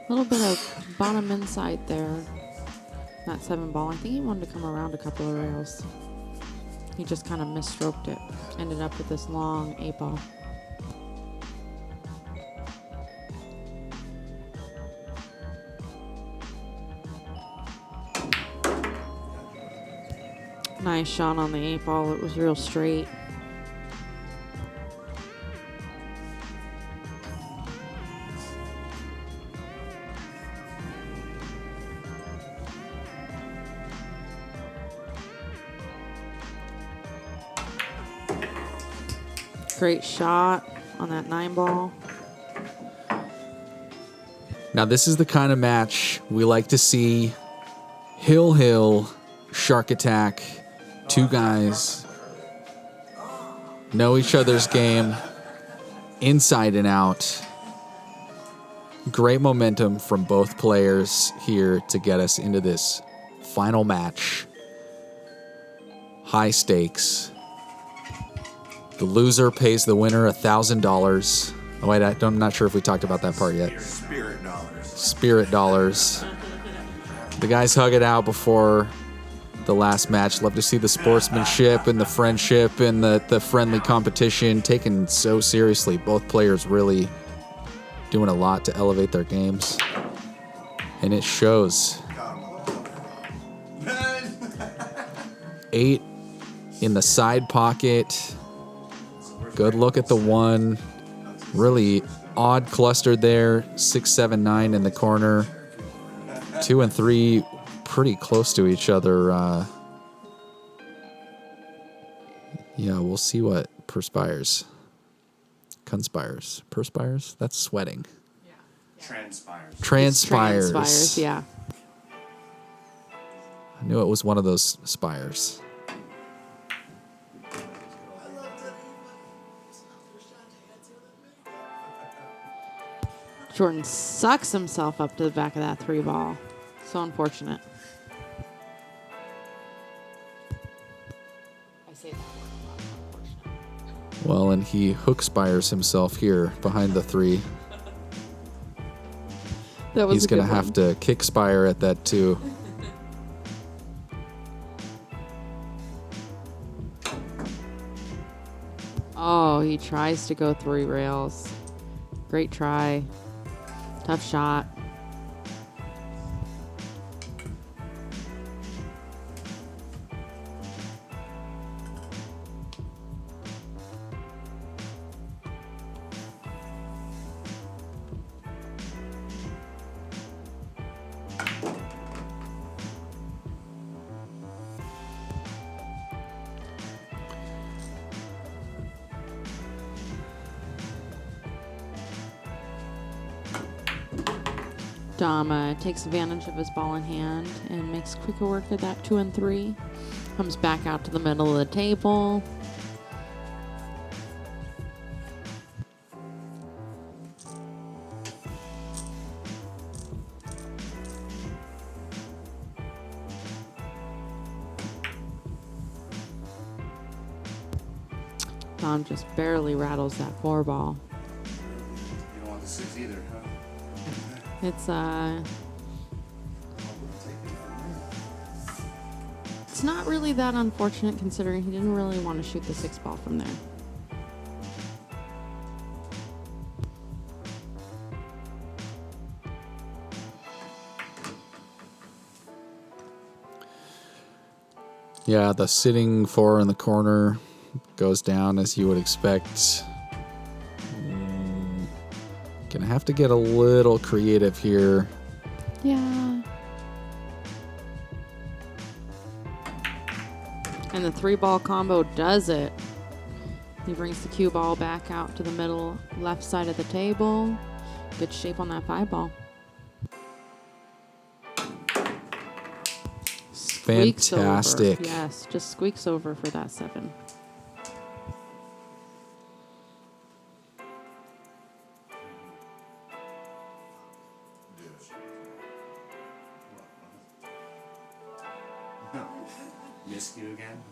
A little bit of bottom inside there. That 7 ball. I think he wanted to come around a couple of rails. He just kind of misstroked it. Ended up with this long 8 ball. Nice shot on the 8 ball. It was real straight. Great shot on that 9 ball. Now, this is the kind of match we like to see. Hill, Shark Attack. 2 guys know each other's game inside and out. Great momentum from both players here to get us into this final match. High stakes. The loser pays the winner $1,000. Oh, wait, I'm not sure if we talked about that part yet. Spirit dollars. Spirit dollars. The guys hug it out before the last match. Love to see the sportsmanship and the friendship and the friendly competition taken so seriously. Both players really doing a lot to elevate their games. And it shows. 8 in the side pocket. Good look at the 1. Really odd clustered there. 6, 7, 9 in the corner. 2 and 3 pretty close to each other. Yeah, we'll see what perspires. Conspires. Perspires? That's sweating. Transpires. Transpires. Transpires, yeah. I knew it was one of those spires. Jordan sucks himself up to the back of that 3 ball. So unfortunate. I say that word a lot, unfortunate. Well, and he hook spires himself here behind the 3. That was He's going to have to kick spire at that 2. Oh, he tries to go 3 rails. Great try. Tough shot. Dom takes advantage of his ball in hand and makes quicker work of that 2 and 3. Comes back out to the middle of the table. Dom just barely rattles that 4 ball. You don't want the 6 either, huh? It's not really that unfortunate considering he didn't really want to shoot the 6 ball from there. Yeah, the sitting 4 in the corner goes down as you would expect. Gonna have to get a little creative here. Yeah. And the 3-ball combo does it. He brings the cue ball back out to the middle left side of the table. Good shape on that 5-ball. Squeaks Fantastic. over. Yes, just squeaks over for that 7. Missed you again?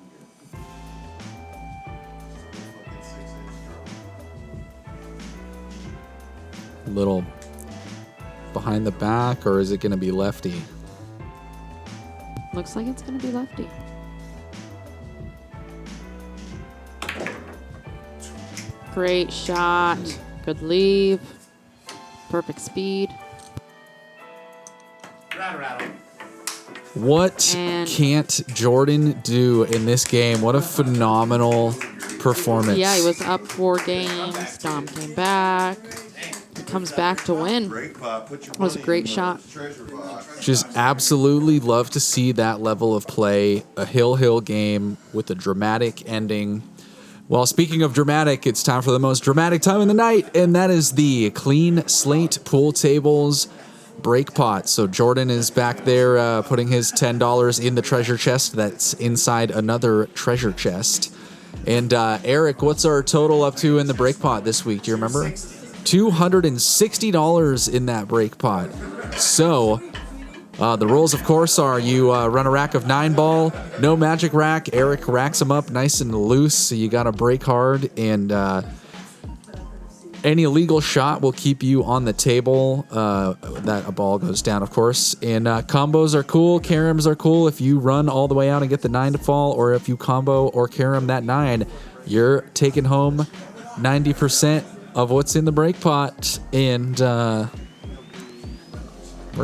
Little behind the back, or is it going to be lefty? Looks like it's going to be lefty. Great shot. Good leave. Perfect speed. Rattle. What And- can't Jordan do in this game? What a phenomenal performance. Yeah, he was up 4 games. Dom came back. He comes back to win. Break pot, put your That was a money great in the shot. treasure box. Just absolutely love to see that level of play. A hill game with a dramatic ending. Well, speaking of dramatic, it's time for the most dramatic time of the night, and that is the clean slate pool tables break pot. So Jordan is back there putting his $10 in the treasure chest that's inside another treasure chest. And Eric, what's our total up to in the break pot this week? Do you remember? $260 in that break pot. So the rules, of course, are you run a rack of 9-ball, no magic rack. Eric racks them up nice and loose, so you got to break hard, and any illegal shot will keep you on the table. That a ball goes down, of course. And combos are cool. Caroms are cool. If you run all the way out and get the 9 to fall, or if you combo or carom that 9, you're taking home 90% of what's in the break pot. And we're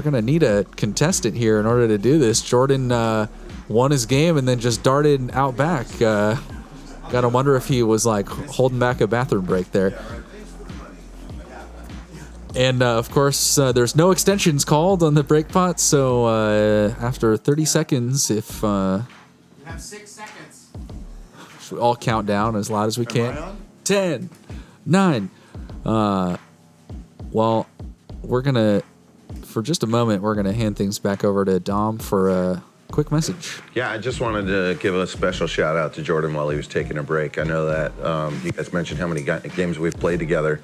going to need a contestant here in order to do this. Jordan won his game and then just darted out back. Got to wonder if he was like holding back a bathroom break there. And, of course, there's no extensions called on the break pot, so after 30 seconds, if... You have 6 seconds. should we all count down as loud as we can? 10, 9. Well, we're going to, for just a moment, we're going to hand things back over to Dom for a quick message. Yeah, I just wanted to give a special shout out to Jordan while he was taking a break. I know that you guys mentioned how many games we've played together.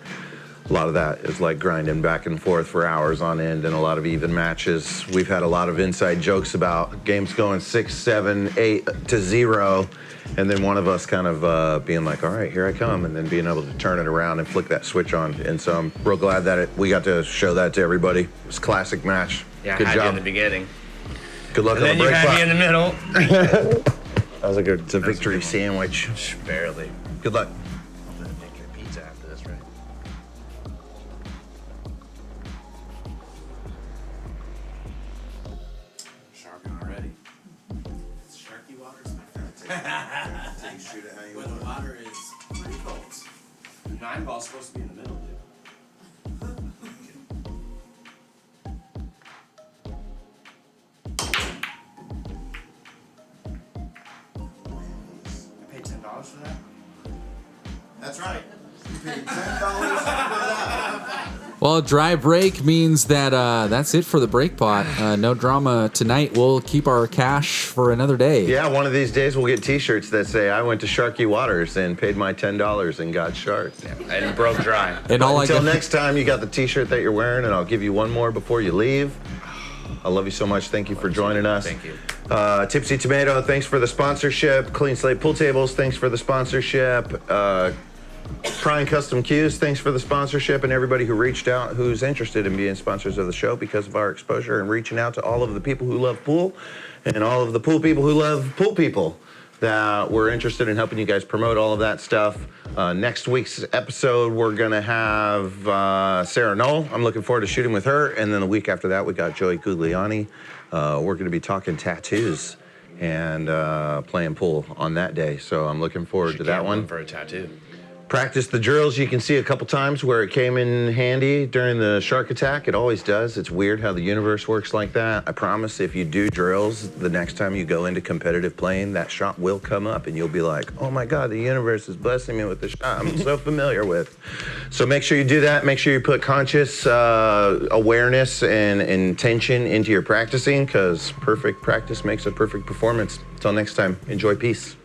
A lot of that is like grinding back and forth for hours on end, and a lot of even matches. We've had a lot of inside jokes about games going 6, 7, 8 to 0, and then one of us kind of being like, all right, here I come, and then being able to turn it around and flick that switch on. And so I'm real glad that we got to show that to everybody. It was a classic match. Yeah, Good I had you job. in the beginning. Good luck And on then the you break had me in pot. the middle. That was a good, it's a victory sandwich. Barely. Good luck. I'm gonna make your pizza after this, right? Sharking already. It's Sharky Waters, my friend. Take shoot it how you When want. the water is pretty cold. 9-ball's supposed to be in the middle, dude. I paid $10 for that? That's right. You paid $10 for that. Well, dry break means that that's it for the break pot. No drama tonight. We'll keep our cash for another day. Yeah, one of these days we'll get T-shirts that say I went to Sharky Waters and paid my $10 and got sharked. And broke dry. And all Until I got, next time, you got the T-shirt that you're wearing, and I'll give you one more before you leave. I love you so much. Thank you for joining us. Thank you. Tipsy Tomato, thanks for the sponsorship. Clean Slate Pool Tables, thanks for the sponsorship. Prime Custom Cues, thanks for the sponsorship, and everybody who reached out who's interested in being sponsors of the show because of our exposure and reaching out to all of the people who love pool and all of the pool people who love pool people that we're interested in helping you guys promote all of that stuff. Next week's episode, we're going to have Sarah Knoll. I'm looking forward to shooting with her. And then the week after that, we got Joey Gugliani. We're going to be talking tattoos and playing pool on that day. So I'm looking forward to Should that get one. for a tattoo. Practice the drills. You can see a couple times where it came in handy during the shark attack. It always does. It's weird how the universe works like that. I promise if you do drills, the next time you go into competitive playing, that shot will come up and you'll be like, oh my God, the universe is blessing me with the shot I'm so familiar with. So make sure you do that. Make sure you put conscious awareness and intention into your practicing, because perfect practice makes a perfect performance. Until next time, enjoy peace.